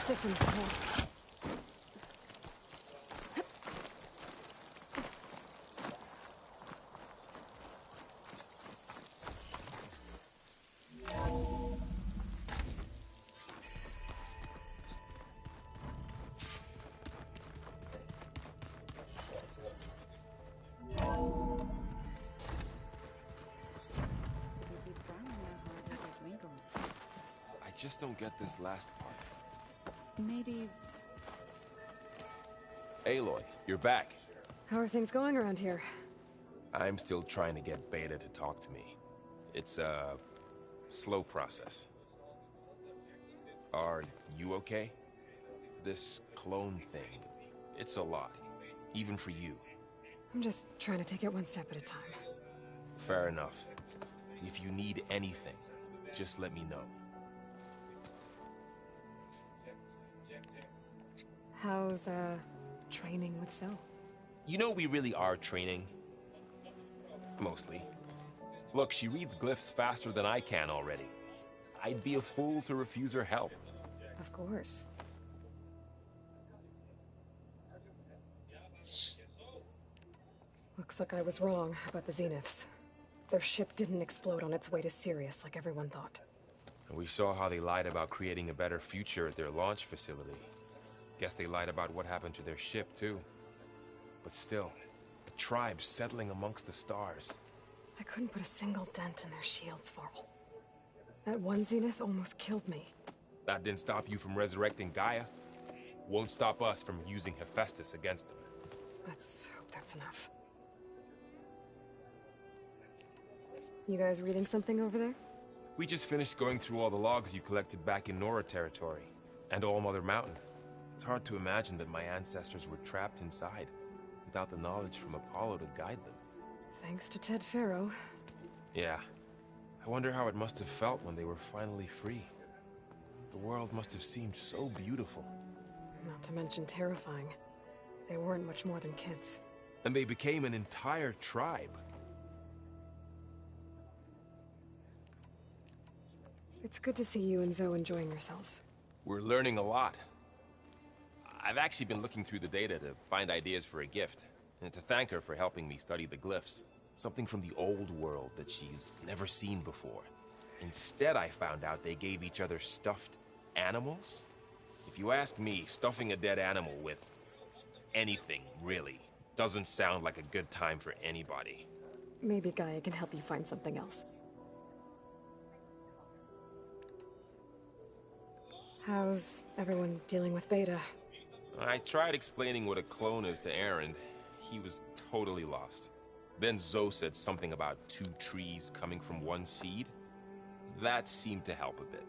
Stiffens more. I just don't get this last part. Maybe... Aloy, you're back. How are things going around here? I'm still trying to get Beta to talk to me. It's a slow process. Are you okay? This clone thing, it's a lot. Even for you. I'm just trying to take it one step at a time. Fair enough. If you need anything, just let me know. How's, training with Cell? You know we really are training. Mostly. Look, she reads glyphs faster than I can already. I'd be a fool to refuse her help. Of course. Looks like I was wrong about the Zeniths. Their ship didn't explode on its way to Sirius like everyone thought. And we saw how they lied about creating a better future at their launch facility. Guess they lied about what happened to their ship, too. But still, the tribe settling amongst the stars. I couldn't put a single dent in their shields, Varl. That one Zenith almost killed me. That didn't stop you from resurrecting Gaia. Won't stop us from using Hephaestus against them. Let's hope that's enough. You guys reading something over there? We just finished going through all the logs you collected back in Nora territory, and All Mother Mountain. It's hard to imagine that my ancestors were trapped inside, without the knowledge from Apollo to guide them. Thanks to Ted Faro. Yeah. I wonder how it must have felt when they were finally free. The world must have seemed so beautiful. Not to mention terrifying. They weren't much more than kids. And they became an entire tribe. It's good to see you and Zoe enjoying yourselves. We're learning a lot. I've actually been looking through the data to find ideas for a gift, and to thank her for helping me study the glyphs. Something from the old world that she's never seen before. Instead, I found out they gave each other stuffed animals. If you ask me, stuffing a dead animal with anything, really, doesn't sound like a good time for anybody. Maybe Gaia can help you find something else. How's everyone dealing with Beta? I tried explaining what a clone is to Aaron. He was totally lost. Then Zoe said something about 2 trees coming from 1 seed. That seemed to help a bit.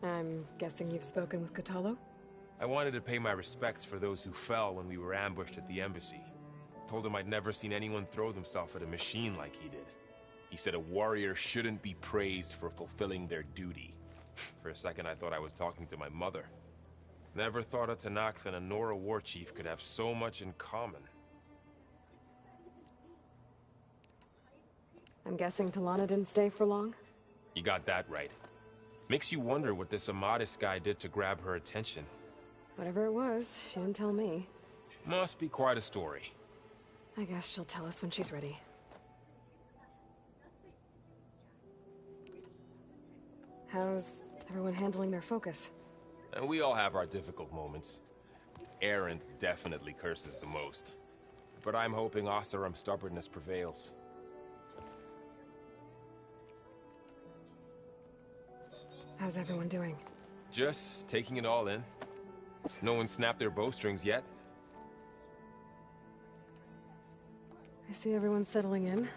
I'm guessing you've spoken with Kotallo? I wanted to pay my respects for those who fell when we were ambushed at the embassy. Told him I'd never seen anyone throw themselves at a machine like he did. He said a warrior shouldn't be praised for fulfilling their duty. For a second I thought I was talking to my mother. Never thought a Tanakh and a Nora war chief could have so much in common. I'm guessing Talana didn't stay for long? You got that right. Makes you wonder what this Amadis guy did to grab her attention. Whatever it was, she didn't tell me. Must be quite a story. I guess she'll tell us when she's ready. How's everyone handling their focus? And we all have our difficult moments. Arendt definitely curses the most. But I'm hoping Oseram's stubbornness prevails. How's everyone doing? Just taking it all in. No one snapped their bowstrings yet. I see everyone settling in.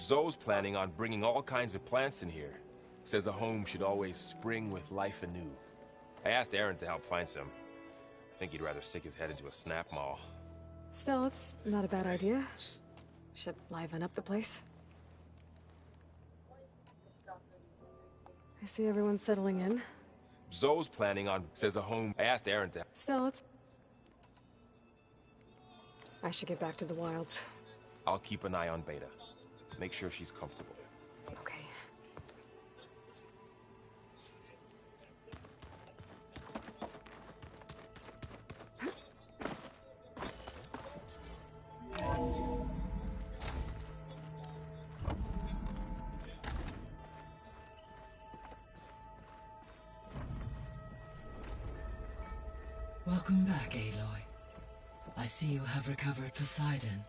Zoe's planning on bringing all kinds of plants in here. Says a home should always spring with life anew. I asked Aaron to help find some. I think he'd rather stick his head into a snap mall. Still, it's not a bad idea. Should liven up the place. I see everyone settling in. Zoe's planning on, says a home. I asked Aaron to... Still, it's... I should get back to the wilds. I'll keep an eye on Beta. Make sure she's comfortable. Okay. Welcome back, Aloy. I see you have recovered Poseidon.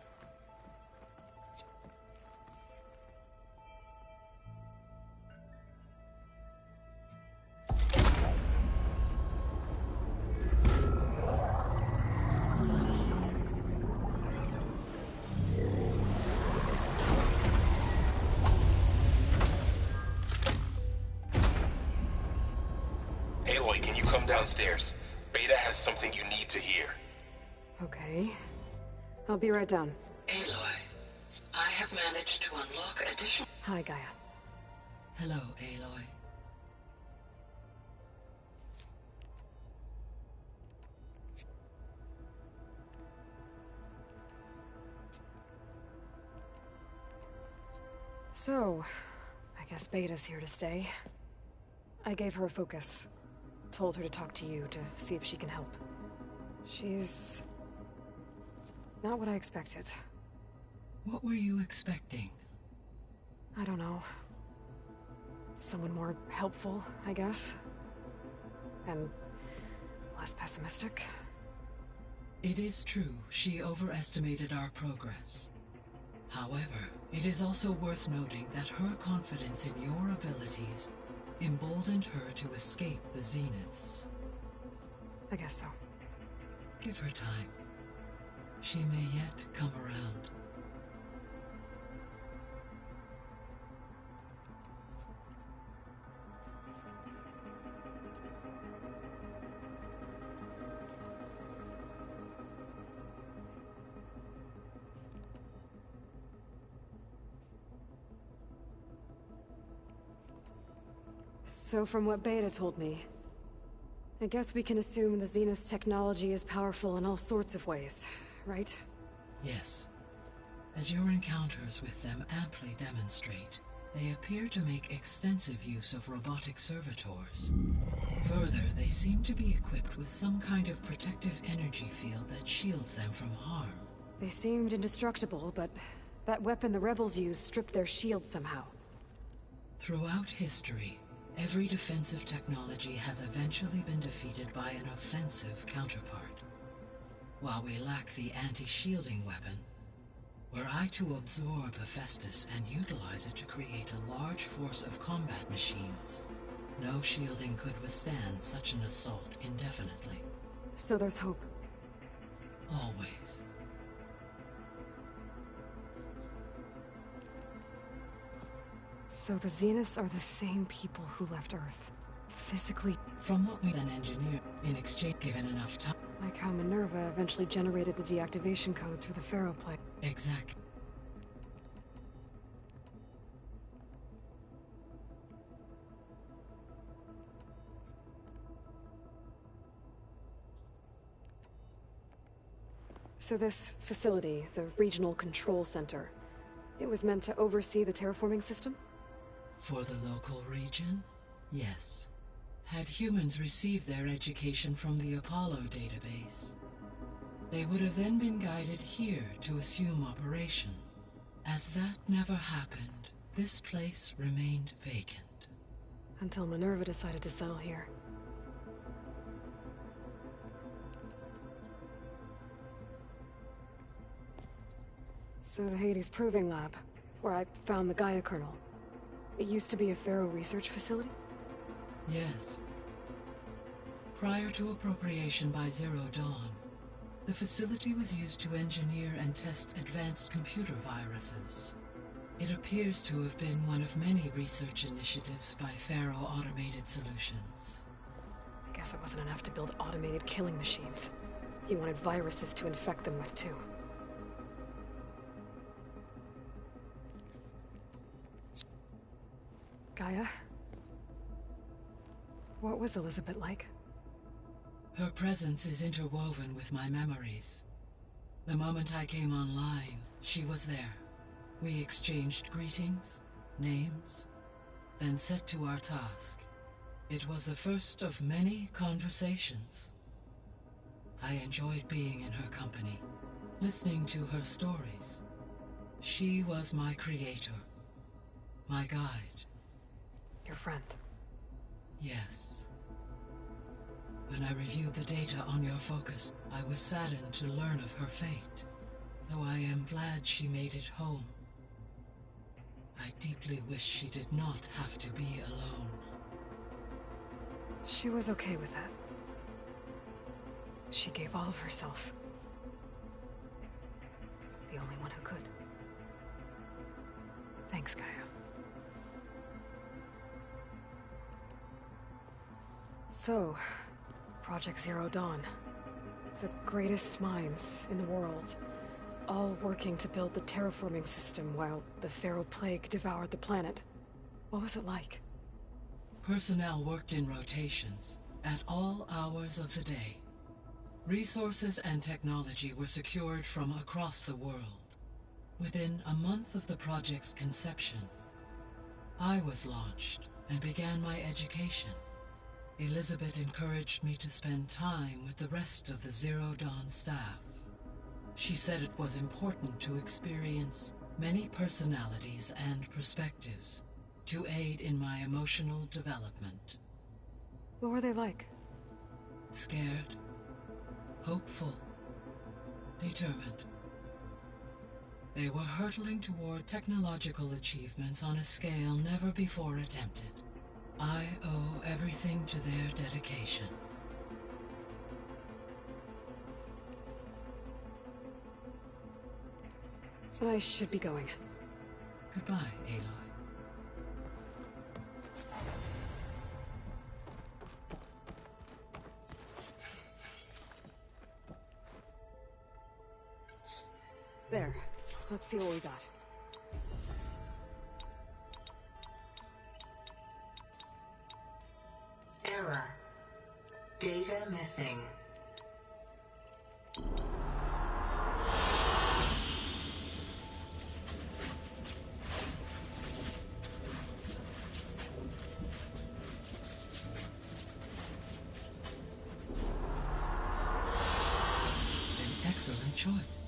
Aloy, can you come downstairs? Beta has something you need to hear. Okay. I'll be right down. Aloy, I have managed to unlock additional... Hi, Gaia. Hello, Aloy. So, I guess Beta's here to stay. I gave her a focus. Told her to talk to you to see if she can help. She's not what I expected. What were you expecting? I don't know. Someone more helpful, I guess. And less pessimistic. It is true she overestimated our progress. However, it is also worth noting that her confidence in your abilities emboldened her to escape the Zeniths. I guess so. Give her time. She may yet come around. So from what Beta told me, I guess we can assume the Zenith's technology is powerful in all sorts of ways, right? Yes. As your encounters with them amply demonstrate, they appear to make extensive use of robotic servitors. Further, they seem to be equipped with some kind of protective energy field that shields them from harm. They seemed indestructible, but that weapon the rebels used stripped their shield somehow. Throughout history, every defensive technology has eventually been defeated by an offensive counterpart. While we lack the anti-shielding weapon, were I to absorb Hephaestus and utilize it to create a large force of combat machines, no shielding could withstand such an assault indefinitely. So there's hope. Always. So the Zeniths are the same people who left Earth. Physically. From what we then engineered, in exchange given enough time. Like how Minerva eventually generated the deactivation codes for the Pharaoh plague. Exactly. So this facility, the Regional Control Center, it was meant to oversee the terraforming system? For the local region, yes. Had humans received their education from the Apollo database, they would have then been guided here to assume operation. As that never happened, this place remained vacant. Until Minerva decided to settle here. So the Hades Proving Lab, where I found the Gaia kernel, it used to be a Pharaoh research facility? Yes. Prior to appropriation by Zero Dawn, the facility was used to engineer and test advanced computer viruses. It appears to have been one of many research initiatives by Pharaoh Automated Solutions. I guess it wasn't enough to build automated killing machines. He wanted viruses to infect them with too. Gaia? What was Elizabeth like? Her presence is interwoven with my memories. The moment I came online, she was there. We exchanged greetings, names, then set to our task. It was the first of many conversations. I enjoyed being in her company, listening to her stories. She was my creator, my guide. Your friend? Yes. When I reviewed the data on your focus, I was saddened to learn of her fate. Though I am glad she made it home. I deeply wish she did not have to be alone. She was okay with that. She gave all of herself. The only one who could. Thanks, Gaia. So, Project Zero Dawn. The greatest minds in the world, all working to build the terraforming system while the Pharaoh plague devoured the planet. What was it like? Personnel worked in rotations, at all hours of the day. Resources and technology were secured from across the world. Within a month of the project's conception, I was launched and began my education. Elizabeth encouraged me to spend time with the rest of the Zero Dawn staff. She said it was important to experience many personalities and perspectives to aid in my emotional development. What were they like? Scared, hopeful, determined. They were hurtling toward technological achievements on a scale never before attempted. I owe everything to their dedication. I should be going. Goodbye, Aloy. There. Let's see what we got. Error. Data missing. An excellent choice.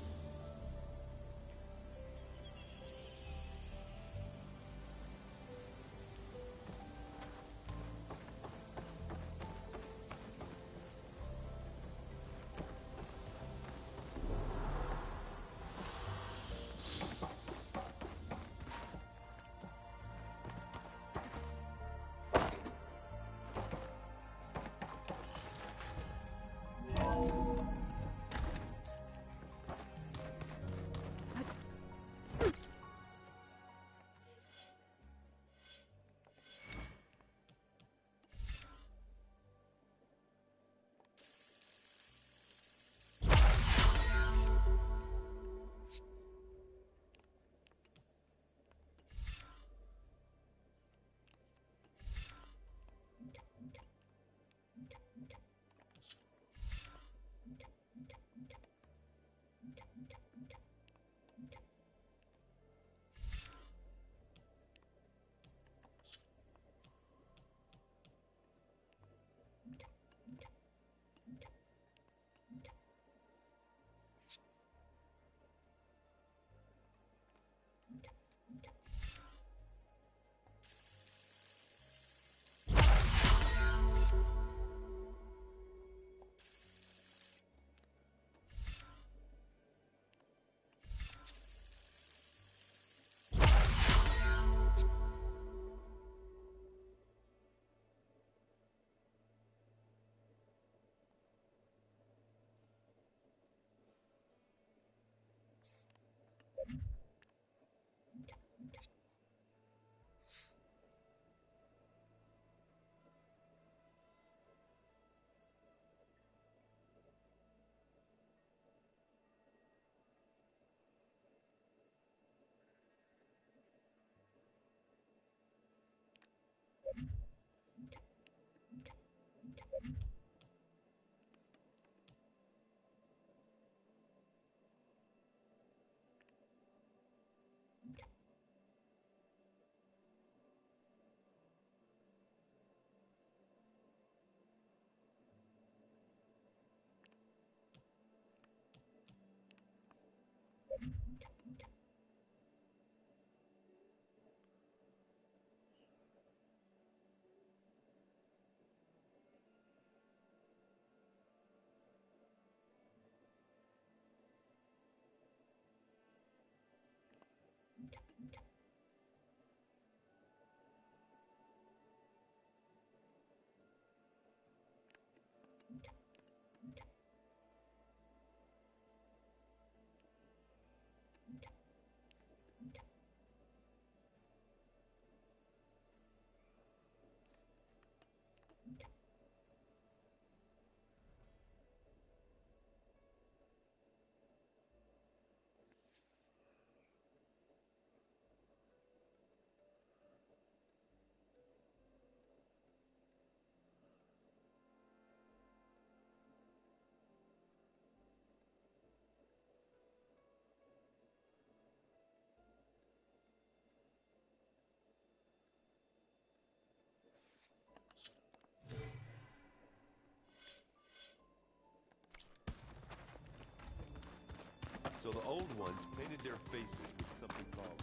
So the old ones painted their faces with something called...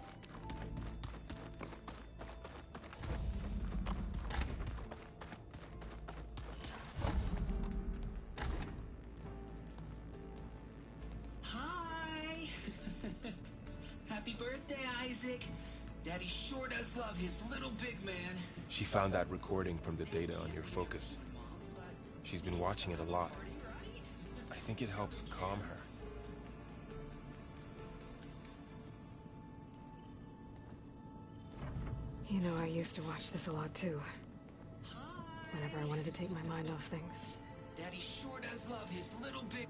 Hi! Happy birthday, Isaac. Daddy sure does love his little big man. She found that recording from the data on your focus. She's been watching it a lot. I think it helps calm her. You know, I used to watch this a lot too. Whenever I wanted to take my mind off things. Daddy sure does love his little big...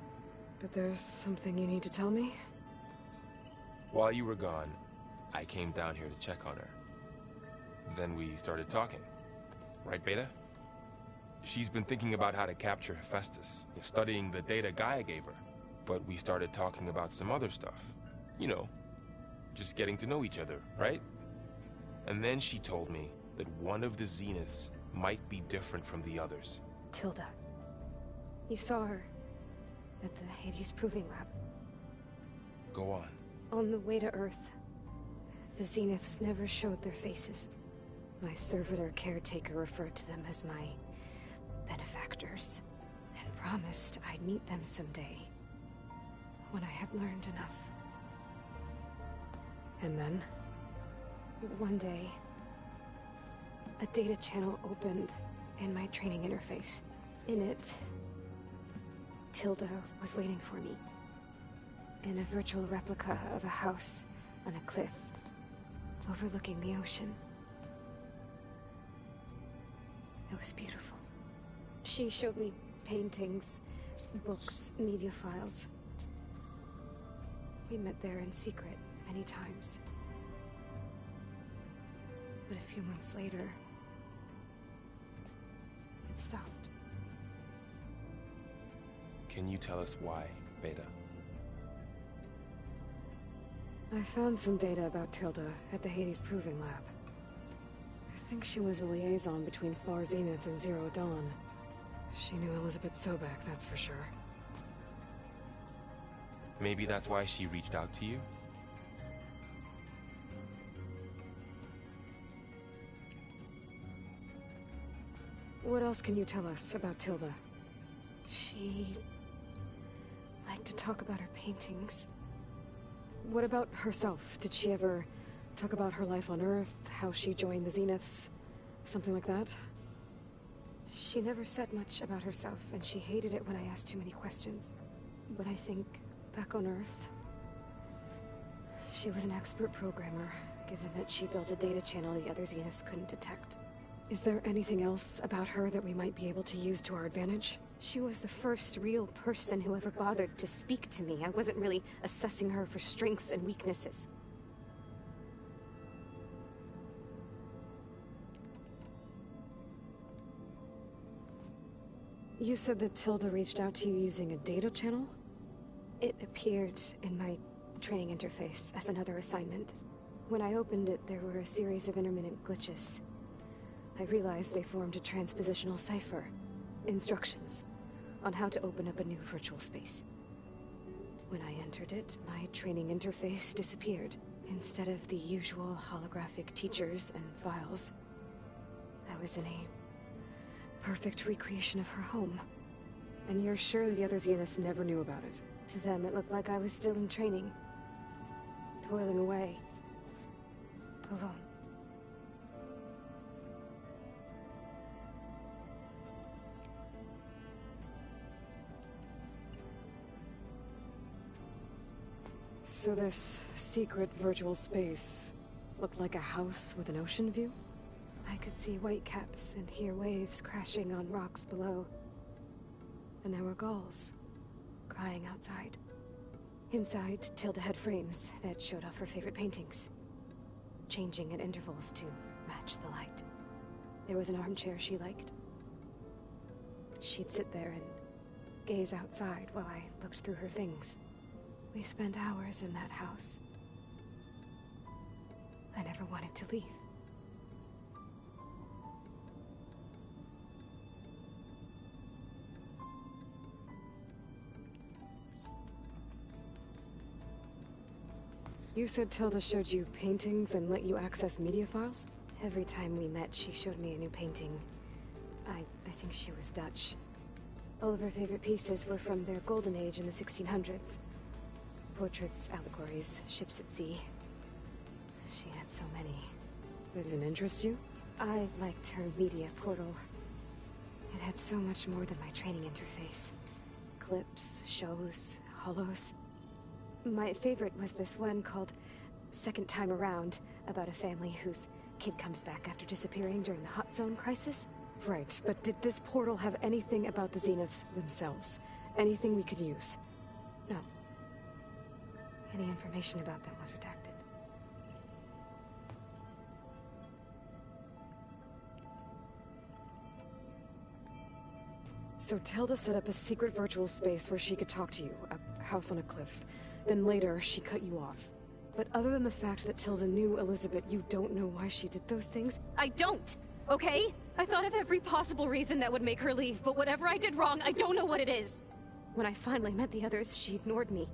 But there's something you need to tell me? While you were gone, I came down here to check on her. Then we started talking. Right, Beta? She's been thinking about how to capture Hephaestus, studying the data Gaia gave her. But we started talking about some other stuff. You know, just getting to know each other, right? And then she told me that one of the Zeniths might be different from the others. Tilda. You saw her at the Hades Proving Lab. Go on. On the way to Earth, the Zeniths never showed their faces. My servitor caretaker referred to them as my benefactors, and promised I'd meet them someday, when I had learned enough. And then, one day, a data channel opened in my training interface. In it, Tilda was waiting for me, in a virtual replica of a house on a cliff, overlooking the ocean. It was beautiful. She showed me paintings, books, media files. We met there in secret many times. But a few months later, it stopped. Can you tell us why, Beta? I found some data about Tilda at the Hades Proving Lab. I think she was a liaison between Far Zenith and Zero Dawn. She knew Elizabeth Sobek, that's for sure. Maybe that's why she reached out to you? What else can you tell us about Tilda? She liked to talk about her paintings. What about herself? Did she ever talk about her life on Earth, how she joined the Zeniths, something like that? She never said much about herself, and she hated it when I asked too many questions. But I think, back on Earth, she was an expert programmer, given that she built a data channel the other Zeniths couldn't detect. Is there anything else about her that we might be able to use to our advantage? She was the first real person who ever bothered to speak to me. I wasn't really assessing her for strengths and weaknesses. You said that Tilda reached out to you using a data channel? It appeared in my training interface as another assignment. When I opened it, there were a series of intermittent glitches. I realized they formed a transpositional cipher. Instructions on how to open up a new virtual space. When I entered it, my training interface disappeared. Instead of the usual holographic teachers and files, I was in a perfect recreation of her home. And you're sure the other Zeniths never knew about it? To them, it looked like I was still in training. Toiling away. Alone. So this secret virtual space looked like a house with an ocean view? I could see whitecaps and hear waves crashing on rocks below. And there were gulls crying outside. Inside, Tilda had frames that showed off her favorite paintings, changing at intervals to match the light. There was an armchair she liked. She'd sit there and gaze outside while I looked through her things. We spent hours in that house. I never wanted to leave. You said Tilda showed you paintings and let you access media files? Every time we met, she showed me a new painting. I think she was Dutch. All of her favorite pieces were from their golden age in the 1600s. Portraits, allegories, ships at sea. She had so many. It didn't interest you? I liked her media portal. It had so much more than my training interface. Clips, shows, holos. My favorite was this one called Second Time Around, about a family whose kid comes back after disappearing during the Hot Zone crisis. Right, but did this portal have anything about the Zeniths themselves? Anything we could use? No. Any information about them was redacted. So Tilda set up a secret virtual space where she could talk to you, a house on a cliff. Then later, she cut you off. But other than the fact that Tilda knew Elizabeth, you don't know why she did those things? I don't! Okay? I thought of every possible reason that would make her leave, but whatever I did wrong, I don't know what it is. When I finally met the others, she ignored me.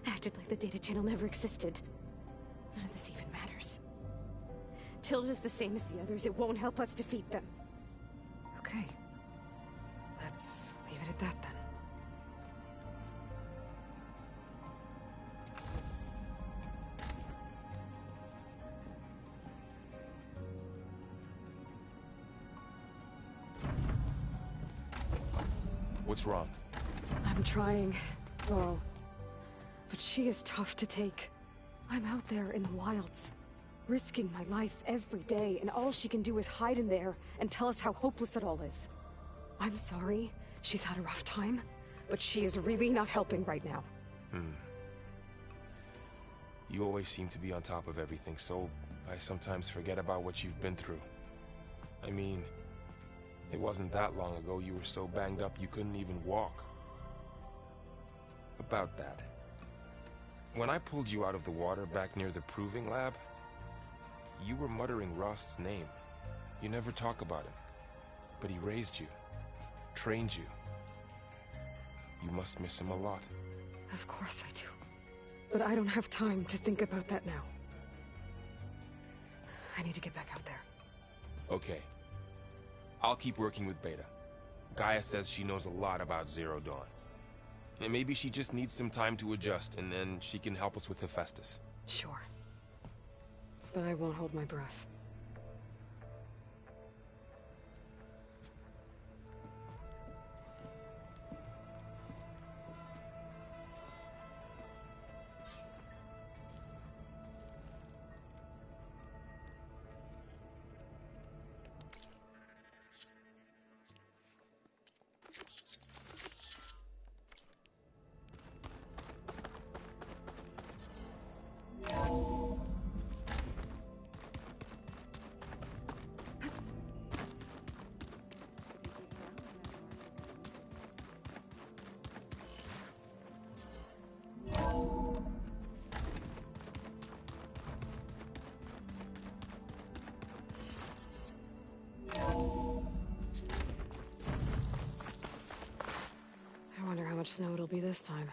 Acted like the data channel never existed. None of this even matters. Tilda's the same as the others. It won't help us defeat them. Okay. Let's leave it at that then. What's wrong? I'm trying, Laurel. But she is tough to take. I'm out there in the wilds, risking my life every day, and all she can do is hide in there and tell us how hopeless it all is. I'm sorry, she's had a rough time, but she is really not helping right now. You always seem to be on top of everything, so I sometimes forget about what you've been through. I mean, it wasn't that long ago you were so banged up you couldn't even walk. About that. When I pulled you out of the water back near the proving lab, you were muttering Rost's name. You never talk about him. But he raised you, trained you. You must miss him a lot. Of course I do. But I don't have time to think about that now. I need to get back out there. Okay. I'll keep working with Beta. Gaia says she knows a lot about Zero Dawn. And maybe she just needs some time to adjust, and then she can help us with Hephaestus. Sure. But I won't hold my breath. I wonder how much snow it'll be this time.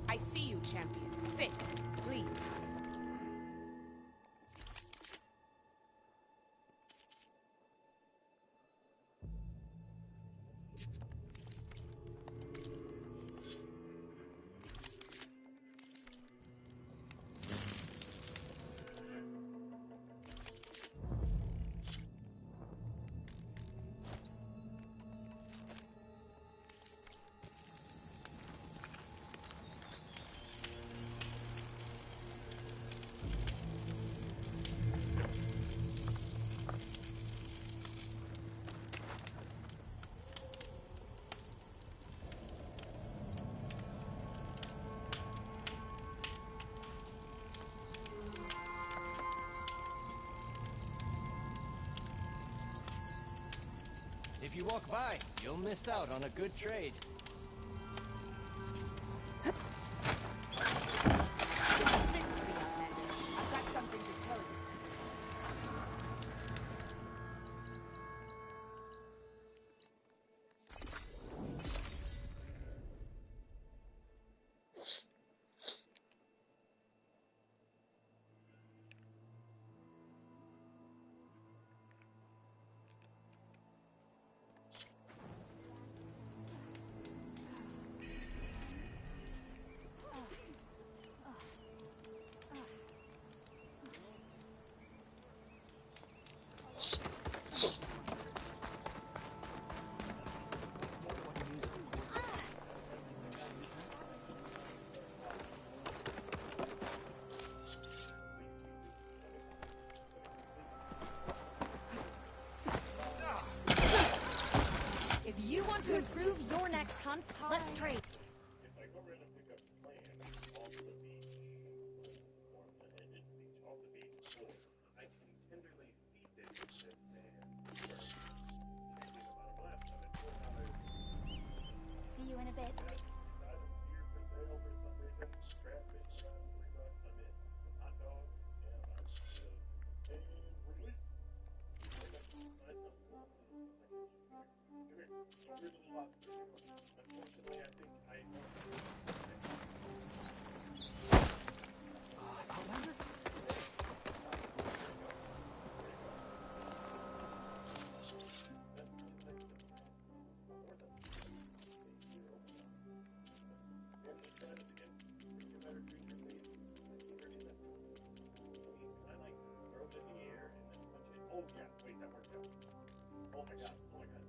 I see you, champion. Sit, please. If you walk by, you'll miss out on a good trade. I've got something to tell you. If you want to improve your next hunt, let's trade. If I go around and pick up plants off the beach, or the beach off the beach, I can tenderly feed them to this man for maybe about a blast of it. See you in a bit. Items here for sale for some reason. Crabfish around $3. I'm in. Hot dog, yeah, I'm and release. I got to buy some. Come here. Here's a little lobster. Unfortunately, I think I Outlander? Oh yeah, wait, that worked out. Oh my god, oh my god.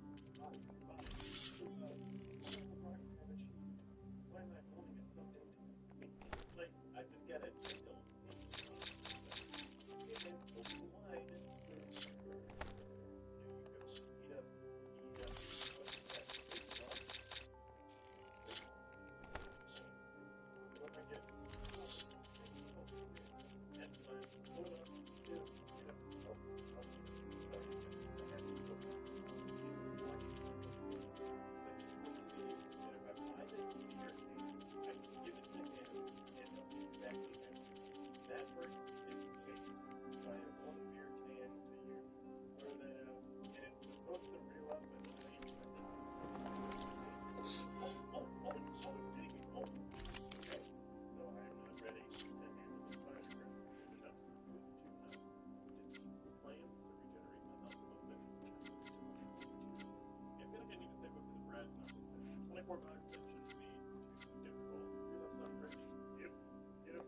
Why am I holding it so dainty? Like, I just get it. I don't need it. Open wide. There you go. Eat up. What's that? What am I getting? That's fine. Hold on. Get up.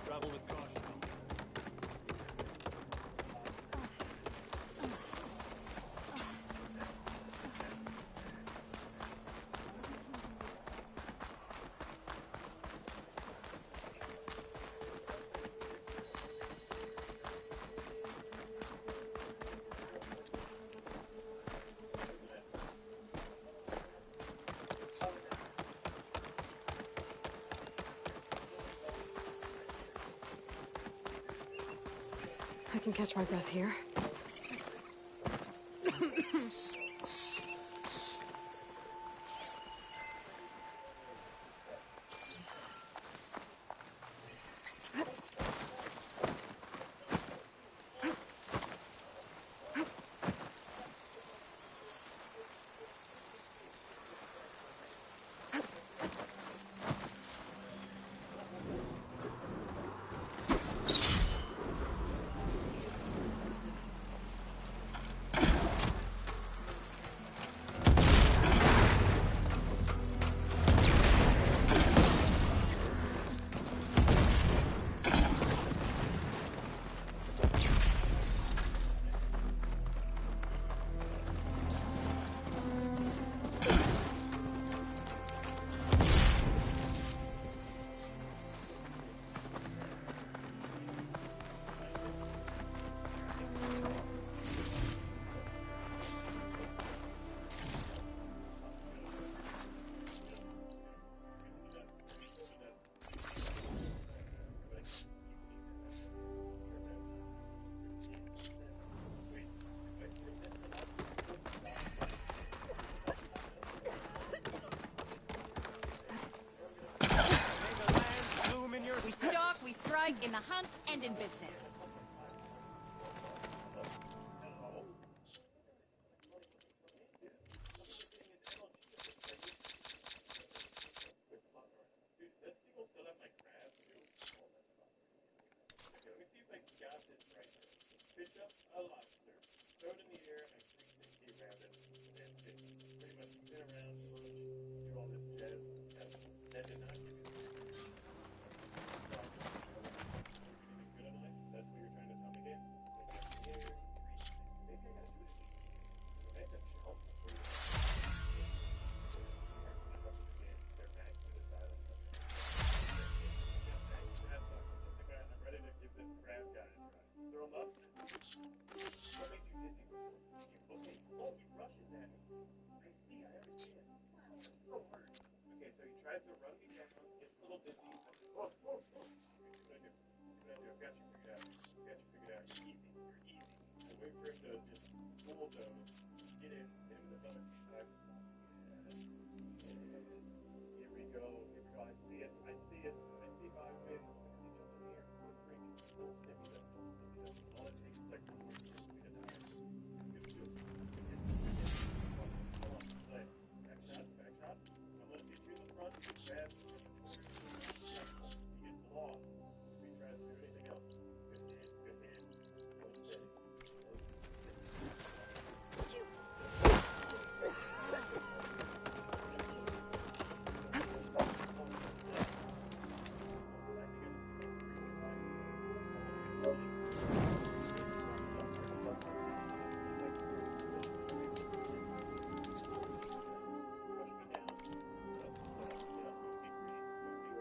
Travel with caution. I can catch my breath here. We stalk, we strike, in the hunt, and in business. Fish up a lobster, throw it in the air, and 360 around it, and pretty much spin around, launch, do all this jazz. That did not give you anything good in life. That's what you're trying to tell me, Dan? Maybe I gotta do it again. Maybe that's helpful for you. They're back to this island. I'm ready to give this crab guy a try. Throw him up. What makes you dizzy? Oh, he rushes at me. I see, I understand. Wow, I'm so hurt. Okay, so he tries to run me down, gets a little dizzy. Oh. See what I do? I've got you figured out. You're easy. I wait for him to just bulldoze, get in, hit him in the stomach a few times. Yes. Here we go. I see it. I see my way. You jump in the air. What a freak. Little snippy them. All it takes is like 1 more twist for me to die. Good to do. Hold on. Play. Back shots. I'm gonna get you in the front. Grab. He gets lost. If he tries to do anything else. Good hand. Go steady.